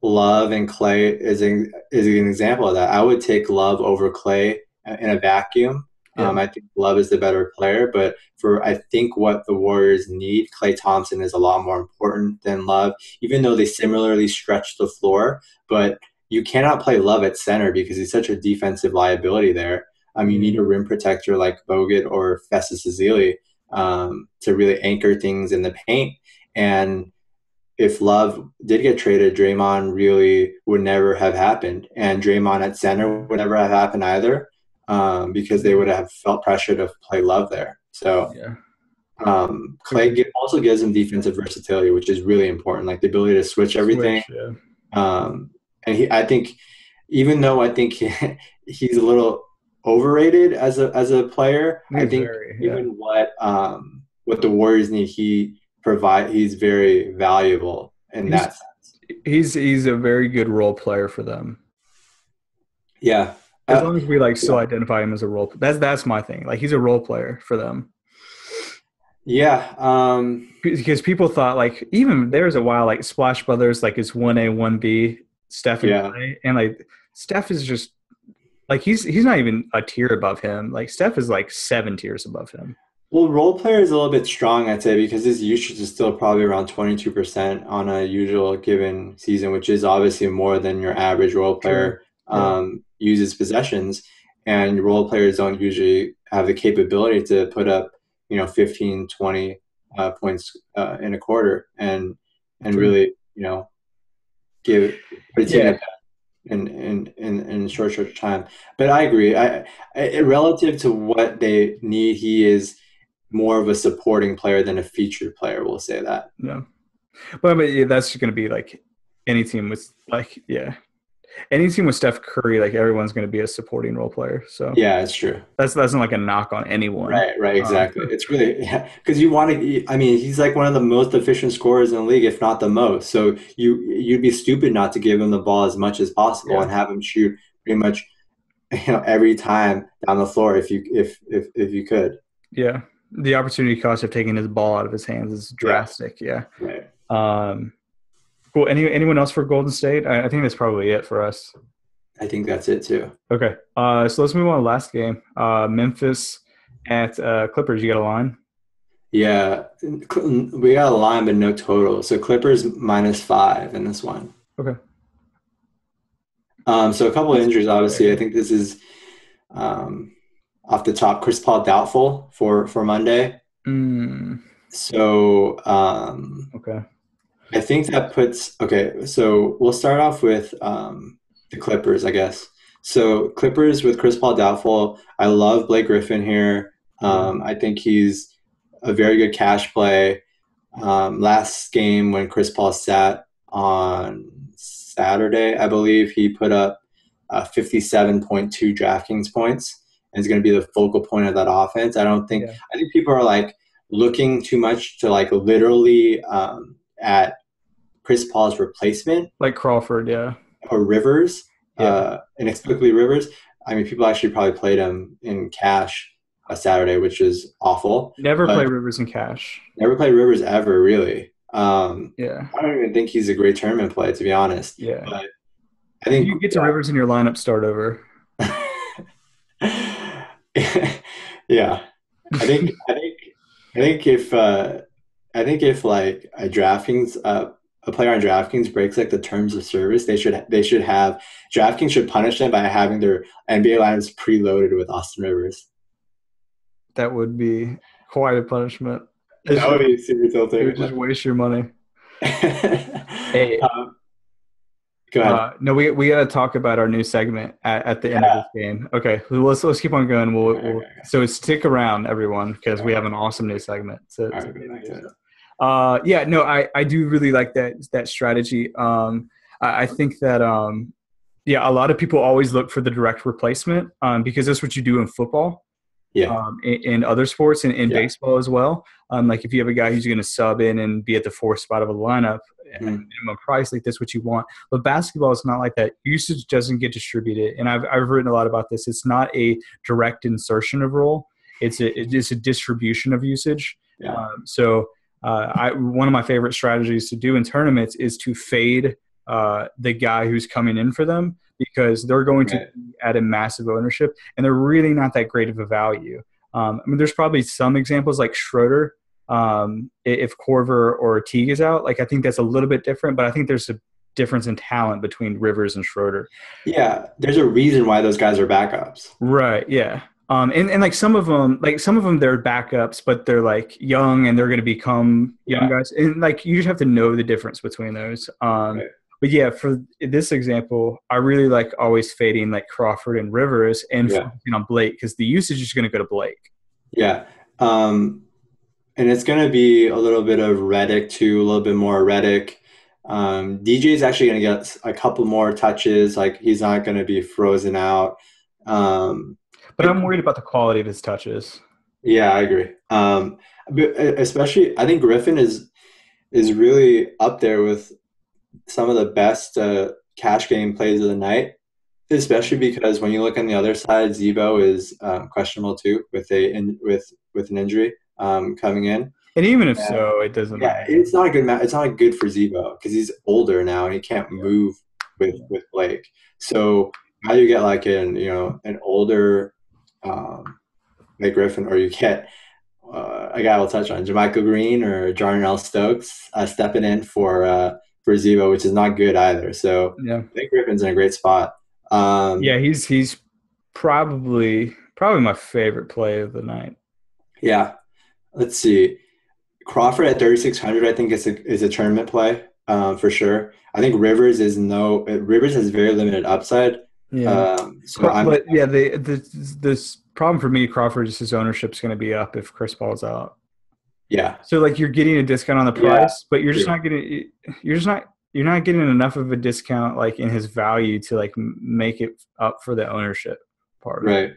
Love and Clay is an example of that. I would take Love over Clay in a vacuum. I think Love is the better player, but I think what the Warriors need, Klay Thompson is a lot more important than Love, even though they similarly stretch the floor. But you cannot play Love at center because he's such a defensive liability there. You need a rim protector like Bogut or Festus Ezeli to really anchor things in the paint. And if Love did get traded, Draymond really would never have happened. And Draymond at center would never have happened either, because they would have felt pressure to play Love there. So Clay also gives him defensive versatility, which is really important, like the ability to switch everything. And I think, even though I think he's a little overrated as a player, I He's think very, yeah. given what the Warriors need, he's very valuable in He's that sense. he's a very good role player for them. Yeah. As long as we like still Yeah. identify him as a role, that's my thing. Like he's a role player for them. Yeah. Because people thought like even there was a while like Splash Brothers like it's 1A 1B Steph and Yeah. Clay, and like Steph is just like he's not even a tier above him. Like Steph is like 7 tiers above him. Well, role player is a little bit strong, I'd say, because his usage is still probably around 22% on a usual given season, which is obviously more than your average role True. player Yeah. uses possessions. And role players don't usually have the capability to put up, 15, 20 points in a quarter and True. really, give put a team Yeah. up in a short time. But I agree. Relative to what they need, he is more of a supporting player than a featured player. We'll say that. No. But yeah, that's going to be like any team with like any team with Steph Curry, like everyone's going to be a supporting role player. So Yeah, it's true. that's not like a knock on anyone. Right, exactly. It's really, yeah, because you want to. I mean, he's like one of the most efficient scorers in the league, if not the most. So you'd be stupid not to give him the ball as much as possible Yeah. and have him shoot pretty much, every time down the floor if you could. Yeah. The opportunity cost of taking his ball out of his hands is drastic. Yeah. Right. Cool. Anyone else for Golden State? I think that's probably it for us. I think that's it too. Okay. So let's move on to the last game. Memphis at Clippers. You got a line? Yeah, we got a line but no total. So Clippers -5 in this one. Okay. So a couple of injuries, obviously. I think this is off the top. Chris Paul doubtful for Monday. So Okay. I think that okay. So we'll start off with the Clippers, I guess. So Clippers with Chris Paul doubtful. I love Blake Griffin here. I think he's a very good cash play. Last game when Chris Paul sat on Saturday, I believe he put up 57.2 DraftKings points and is going to be the focal point of that offense. I think people are like looking too much to like literally at Chris Paul's replacement. Like Crawford, yeah. Or Rivers, inexplicably Rivers. I mean, people actually probably played him in cash Saturday, which is awful. Never play Rivers in cash. Never played Rivers ever, really. Yeah. I don't even think he's a great tournament play, to be honest. Yeah. But I think if you get to Rivers in your lineup, start over. Yeah. I think if like a player on DraftKings breaks like the terms of service, they should have DraftKings should punish them by having their NBA lineups preloaded with Austin Rivers. That would be quite a punishment. That would be super tilting. It would just waste your money. Hey, go ahead. No, we got to talk about our new segment at the end of this game. Okay, let's keep on going. So stick around, everyone, because we have an awesome new segment. I do really like that strategy. I think that a lot of people always look for the direct replacement because that's what you do in football. Yeah. In other sports and in baseball as well. Like if you have a guy who's going to sub in and be at the fourth spot of a lineup at minimum price, like that's what you want. But basketball is not like that. Usage doesn't get distributed. And I've written a lot about this. It's not a direct insertion of role. It's a distribution of usage. Yeah. One of my favorite strategies to do in tournaments is to fade the guy who's coming in for them, because they're going to be at a massive ownership and they're really not that great of a value. There's probably some examples like Schroeder. If Korver or Teague is out, like I think that's a little bit different, but I think there's a difference in talent between Rivers and Schroeder. Yeah, there's a reason why those guys are backups. Right. Yeah. And like some of them they're backups, but they're like young and they're going to become young guys. And like you just have to know the difference between those. But yeah, for this example, I really like always fading like Crawford and Rivers and focusing on Blake because the usage is going to go to Blake. Yeah. And it's going to be a little bit of Redick too, a little bit more Redick. DJ is actually going to get a couple more touches. Like he's not going to be frozen out. But I'm worried about the quality of his touches. Yeah, I agree. But especially, I think Griffin is really up there with some of the best cash game plays of the night. Especially because when you look on the other side, Zebo is questionable too with with an injury coming in. And even if so, it doesn't Yeah, matter. it's not a good It's not good for Zebo because he's older now and he can't move with Blake. So how you get like an older Blake Griffin, or you get a guy we'll touch on JaMychal Green or Jarnell Stokes stepping in for Zebo, which is not good either. So Yeah. Blake Griffin's in a great spot. Yeah, he's probably my favorite play of the night. Yeah. Let's see. Crawford at 3,600, I think is a tournament play for sure. I think Rivers has very limited upside. Yeah. The this problem for me, Crawford, is his ownership's going to be up if Chris Paul's out. Yeah. So like you're getting a discount on the price, but you're just not getting you're not getting enough of a discount like in his value to like make it up for the ownership part. Right.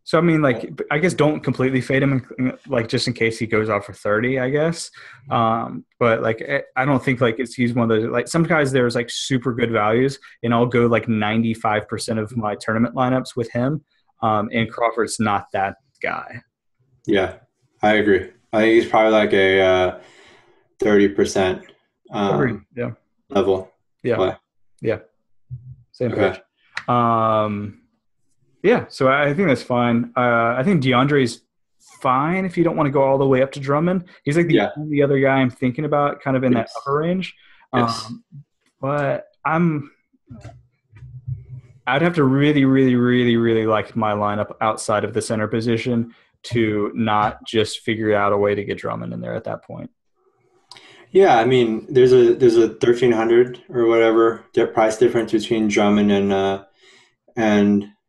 So I mean, like, I guess don't completely fade him, like just in case he goes off for 30, I guess. But like, I don't think like he's one of those. Like some guys, there's like super good values, and I'll go like 95% of my tournament lineups with him. And Crawford's not that guy. Yeah, I agree. I think he's probably like a 30% level. Yeah, play. Yeah, same page. Yeah, so I think that's fine. I think DeAndre's fine if you don't want to go all the way up to Drummond. He's like the only other guy I'm thinking about kind of in that upper range. But I'd have to really, really, really, really like my lineup outside of the center position to not just figure out a way to get Drummond in there at that point. Yeah, I mean, there's a 1,300 or whatever price difference between Drummond and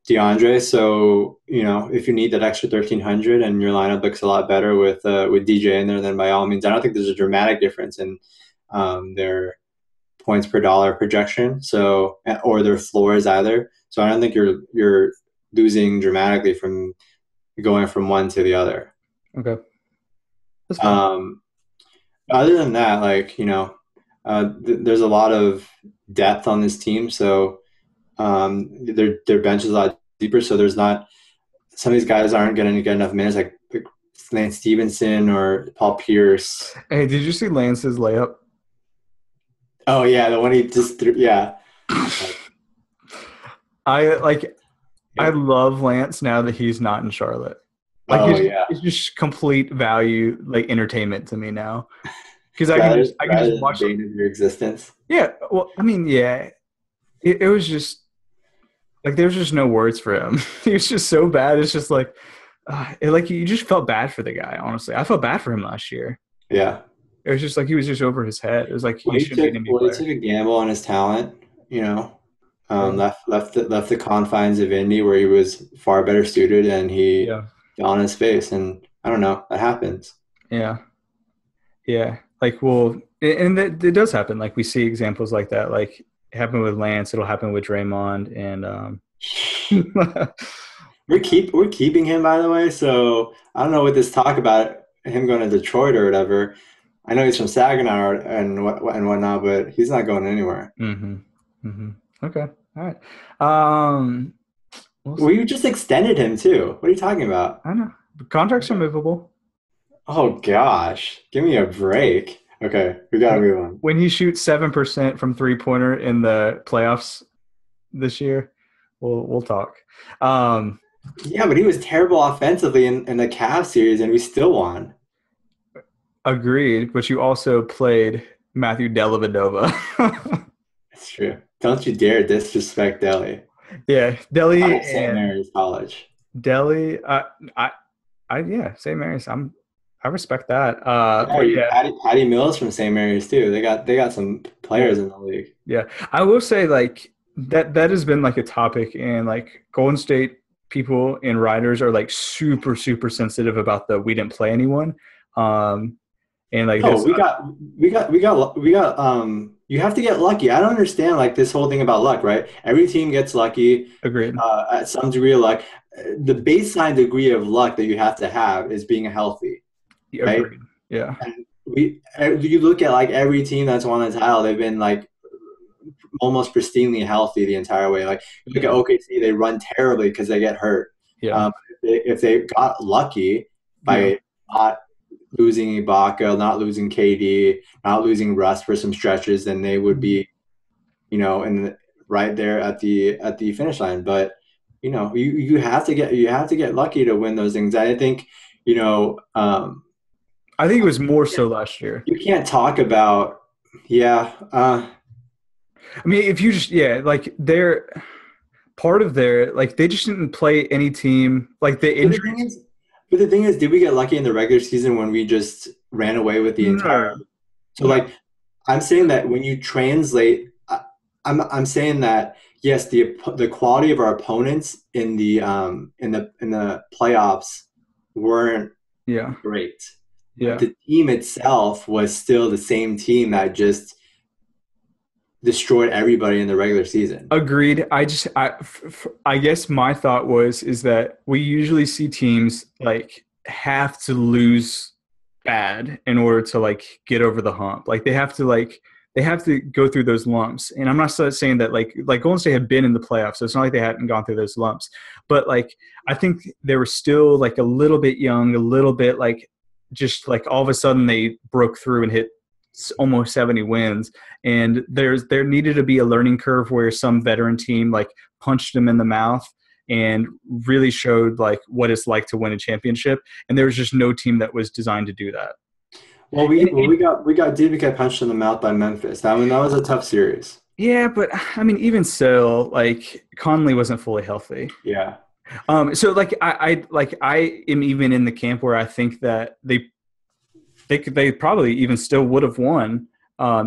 DeAndre. So, if you need that extra 1,300 and your lineup looks a lot better with DJ in there, then by all means, I don't think there's a dramatic difference in their points per dollar projection. So, or their floors either. So I don't think you're losing dramatically from going from one to the other. Okay. That's fine. Other than that, like, there's a lot of depth on this team. So, their bench is a lot deeper, so there's not some of these guys aren't going to get enough minutes, like Lance Stevenson or Paul Pierce. Hey, did you see Lance's layup? Oh yeah, the one he just threw. Yeah, I love Lance now that he's not in Charlotte. Like it's just complete value, like entertainment to me now, because I can just watch the bane of your existence. Yeah, well, I mean, yeah, it was just. Like, there's just no words for him. He was just so bad. It's just like you just felt bad for the guy, honestly. I felt bad for him last year. Yeah. It was just like he was just over his head. It was like he took a gamble on his talent, left the confines of Indy where he was far better suited, and he fell on his face. And I don't know. That happens. Yeah. Yeah. Like, well, and it does happen. Like, we see examples like that. Like, it happened with Lance. It'll happen with Draymond, and we're keeping him, by the way. So I don't know what this talk about him going to Detroit or whatever. I know he's from Saginaw and whatnot, but he's not going anywhere. Mm-hmm. Mm-hmm. Okay. All right. We just extended him too. What are you talking about? I know. Contracts are movable. Oh gosh, give me a break. Okay, we gotta move on. When he shoots 7% from 3-pointer in the playoffs this year, we'll talk. Yeah, but he was terrible offensively in the Cavs series, and we still won. Agreed, but you also played Matthew Dellavedova. That's true. Don't you dare disrespect Delly. Yeah, Delly and St. Mary's College. Delly, St. Mary's. I respect that. Patty Mills from St. Mary's too. They got some players in the league. Yeah, I will say like that has been like a topic, and like Golden State people and writers are like super super sensitive about we didn't play anyone. And like we got you have to get lucky. I don't understand like this whole thing about luck, right? Every team gets lucky Agreed. at some degree of luck. The baseline degree of luck that you have to have is being healthy, right? Agreed. Yeah. And you look at like every team that's won the title, they've been like almost pristinely healthy the entire way. Like you look at OKC, they run terribly because they get hurt. Yeah. If they got lucky by not losing Ibaka, not losing KD, not losing Russ for some stretches, then they would be, right there at the finish line. But you have to get lucky to win those things. I think, I think it was more so last year. you can't talk about, I mean, if you just like they're part of their like they just didn't play any team like the injuries. But the thing is, did we get lucky in the regular season when we just ran away with the entire? So like, I'm saying that when you translate, I'm saying that yes, the quality of our opponents in the playoffs weren't great. Yeah. The team itself was still the same team that just destroyed everybody in the regular season. Agreed. I guess my thought is that we usually see teams like have to lose bad in order to like get over the hump. Like they have to go through those lumps. And I'm not saying that like Golden State had been in the playoffs, so it's not like they hadn't gone through those lumps. But like I think they were still like a little bit young, a little bit like just like all of a sudden they broke through and hit almost 70 wins, and there needed to be a learning curve where some veteran team like punched them in the mouth and really showed like what it's like to win a championship, and there was just no team that was designed to do that. Well, we did get punched in the mouth by Memphis. I mean, that was a tough series. Yeah, but I mean, even so, like Conley wasn't fully healthy. Yeah. So like I am even in the camp where I think that they probably even still would have won,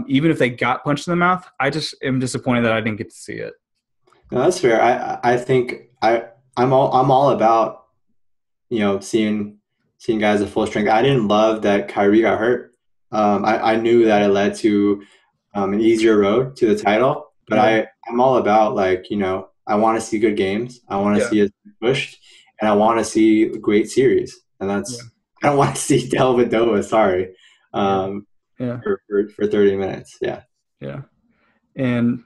even if they got punched in the mouth. I just am disappointed that I didn't get to see it. No, that's fair. I think I'm all about seeing guys at full strength. I didn't love that Kyrie got hurt. I knew that it led to an easier road to the title, but I'm all about I want to see good games. I want to see it pushed, and I want to see a great series. And that's I don't want to see Dellavedova, sorry, for 30 minutes. Yeah. Yeah. And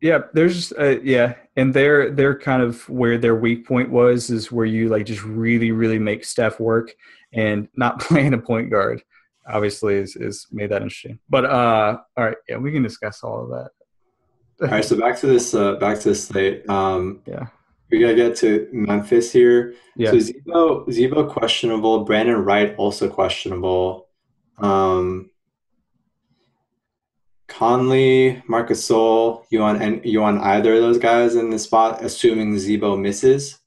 there's just and they're kind of where their weak point is where you like just really, really make Steph work, and not playing a point guard obviously is made that interesting. But all right, we can discuss all of that. All right, so back to this slate. We gotta get to Memphis here. Yeah. So Zebo questionable, Brandon Wright also questionable. Conley, Marc Gasol, you on either of those guys in the spot, assuming Zebo misses?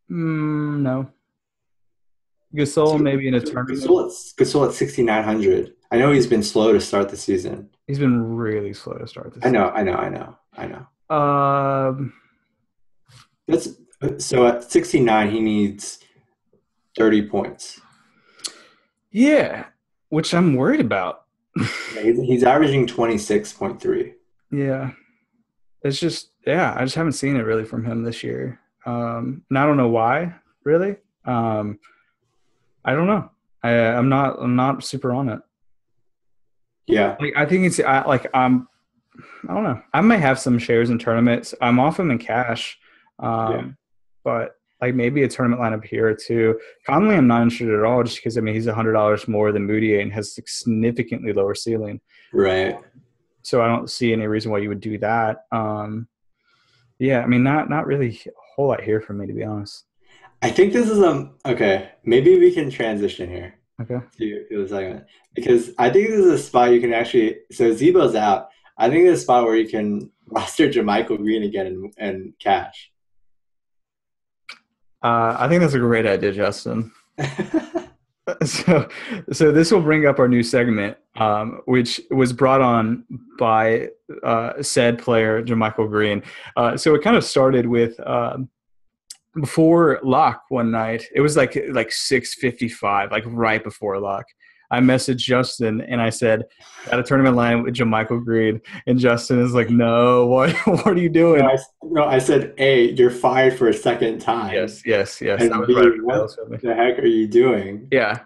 No. Gasol maybe in a tournament. Gasol at 6,900. I know he's been slow to start the season. He's been really slow to start the season. I know. So at 69, he needs 30 points. Yeah, which I'm worried about. He's averaging 26.3. Yeah. It's just, I just haven't seen it really from him this year. And I don't know why, really. I don't know. I'm not super on it. Yeah. Like, I think I don't know. I might have some shares in tournaments. I'm off them in cash. But like maybe a tournament lineup here or two. Conley, I'm not interested at all, just because he's $100 more than Moutier and has significantly lower ceiling. Right. So I don't see any reason why you would do that. Not really a whole lot here for me, to be honest. I think this is okay. Maybe we can transition here. Okay. To the segment, because I think this is a spot you can actually. So Zebo's out. I think this is a spot where you can roster JaMychal Green again and cash. I think that's a great idea, Justin. So this will bring up our new segment, which was brought on by said player JaMychal Green. So it kind of started with before lock one night. It was like 6:55, like right before lock. I messaged Justin and I said, got a tournament line with JaMychal Green. And Justin is like, no, what are you doing? No, I said, A, you're fired for a second time. Yes. That And was right B, up the what bells for me. the heck are you doing? Yeah.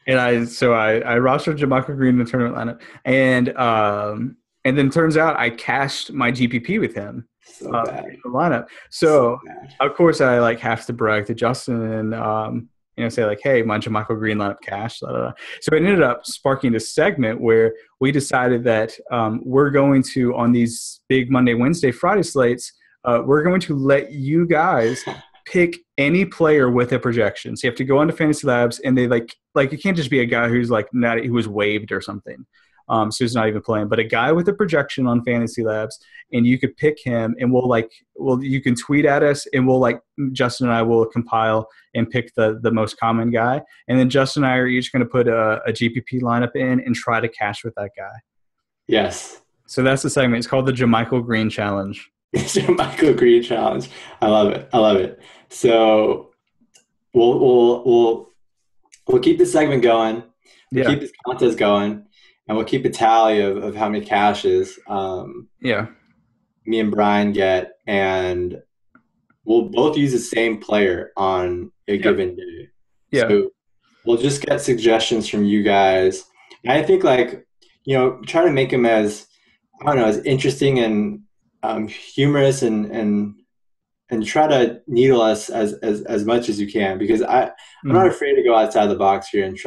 And I rostered JaMychal Green in the tournament lineup. And then turns out I cashed my GPP with him. So bad. In the lineup. So of course I like have to brag to Justin and say like, hey, my JaMychal Green lineup cash. Blah, blah, blah. So it ended up sparking a segment where we decided that we're going to, on these big Monday, Wednesday, Friday slates, we're going to let you guys pick any player with a projection. So you have to go onto Fantasy Labs, and they like it can't just be a guy who's like not who was waived or something. So he's not even playing, but a guy with a projection on Fantasy Labs, and you could pick him, and you can tweet at us, and Justin and I will compile and pick the most common guy, and then Justin and I are each going to put a GPP lineup in and try to cash with that guy. Yes. So that's the segment. It's called the JaMychal Green Challenge. JaMychal Green Challenge. I love it. So we'll keep this segment going. We'll keep this contest going. And we'll keep a tally of how many cashes me and Bryan get, and we'll both use the same player on a given day. Yeah. So we'll just get suggestions from you guys. And I think try to make them as interesting and humorous and try to needle us as much as you can, because I'm not afraid to go outside the box here and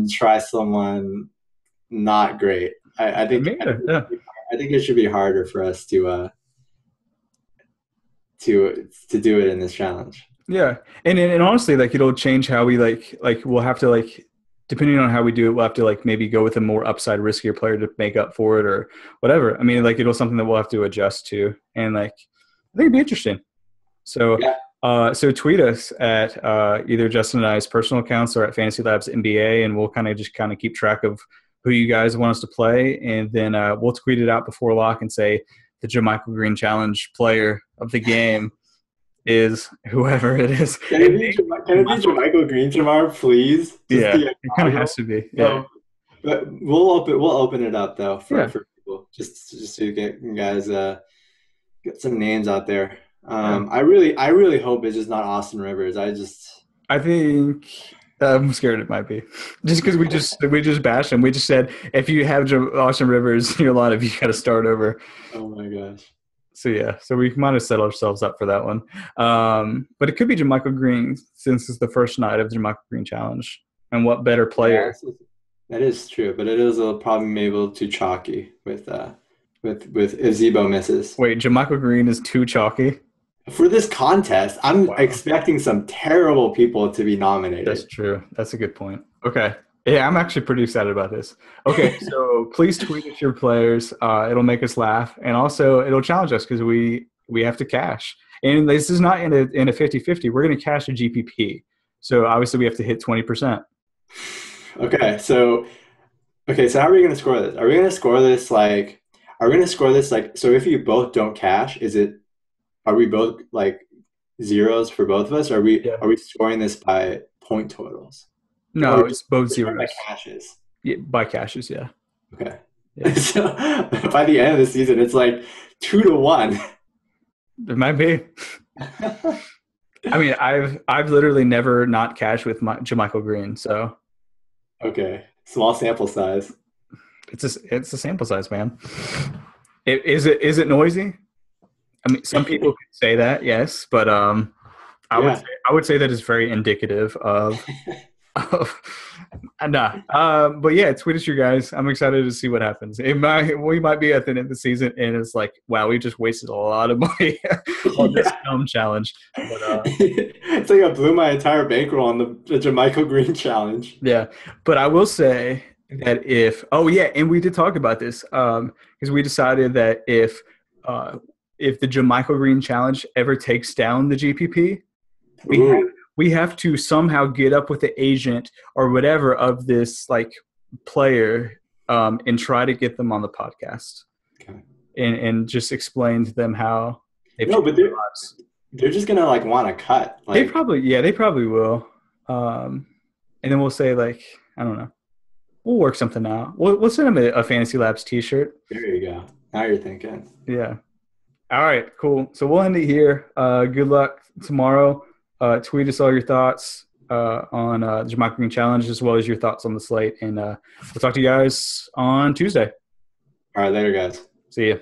try someone not great. I think it should be harder for us to do it in this challenge. Yeah, and honestly, like it'll change how we like we'll have to depending on how we do it, we'll have to maybe go with a more upside riskier player to make up for it or whatever. I mean, it'll something that we'll have to adjust to, and I think it'd be interesting. So. Yeah. So tweet us at either Justin and I's personal accounts or at Fantasy Labs NBA, and we'll kind of keep track of who you guys want us to play, and then we'll tweet it out before lock and say the JaMychal Green Challenge player of the game is whoever it is. Can it be JaMychal Green tomorrow, please? It kind of has to be. Yeah. But we'll open it up though for people just so you guys get some names out there. I really hope it's just not Austin Rivers. I think I'm scared it might be, just because we just bashed him. We just said if you have Austin Rivers in your lineup, you got to start over. Oh my gosh. So we might have set ourselves up for that one. But it could be JaMychal Green, since it's the first night of the JaMychal Green Challenge. And what better player? Yeah, that is true, but it is probably maybe too chalky with if Zebo misses. Wait, JaMychal Green is too chalky? For this contest, I'm expecting some terrible people to be nominated. That's true. That's a good point. Okay. Yeah, I'm actually pretty excited about this. Okay, so please tweet at your players. It'll make us laugh. And also, it'll challenge us because we have to cash. And this is not in a 50-50. We're going to cash a GPP. So obviously, we have to hit 20%. Okay, so how are we going to score this? Are we going to score this so if you both don't cash, are we both zeros for both of us? Or are we scoring this by point totals? No, it's both zeros. By cashes. Yeah, by cashes, yeah. Okay. Yeah. So by the end of the season, it's 2-1. It might be. I mean, I've literally never not cashed with JaMychal Green, so. Okay, small sample size. It's a sample size, man. Is it noisy? I mean, some people could say that, yes, but I would say that it's very indicative of. But yeah, tweet us, you guys. I'm excited to see what happens. We might be at the end of the season, and it's wow, we just wasted a lot of money on this film challenge. But, it's I blew my entire bankroll on the JaMychal Green challenge. Yeah, but I will say that and we did talk about this because we decided that if the JaMychal Green challenge ever takes down the GPP, we have to somehow get up with the agent or whatever of this player and try to get them on the podcast and just explain to them how they've but they're just gonna want to cut. They probably will. And then we'll say I don't know. We'll work something out. We'll send him a Fantasy Labs t-shirt. There you go. Now you're thinking. Yeah. All right, cool. So we'll end it here. Good luck tomorrow. Tweet us all your thoughts on the JaMychal Green Challenge, as well as your thoughts on the slate. And we'll talk to you guys on Tuesday. All right, later, guys. See you.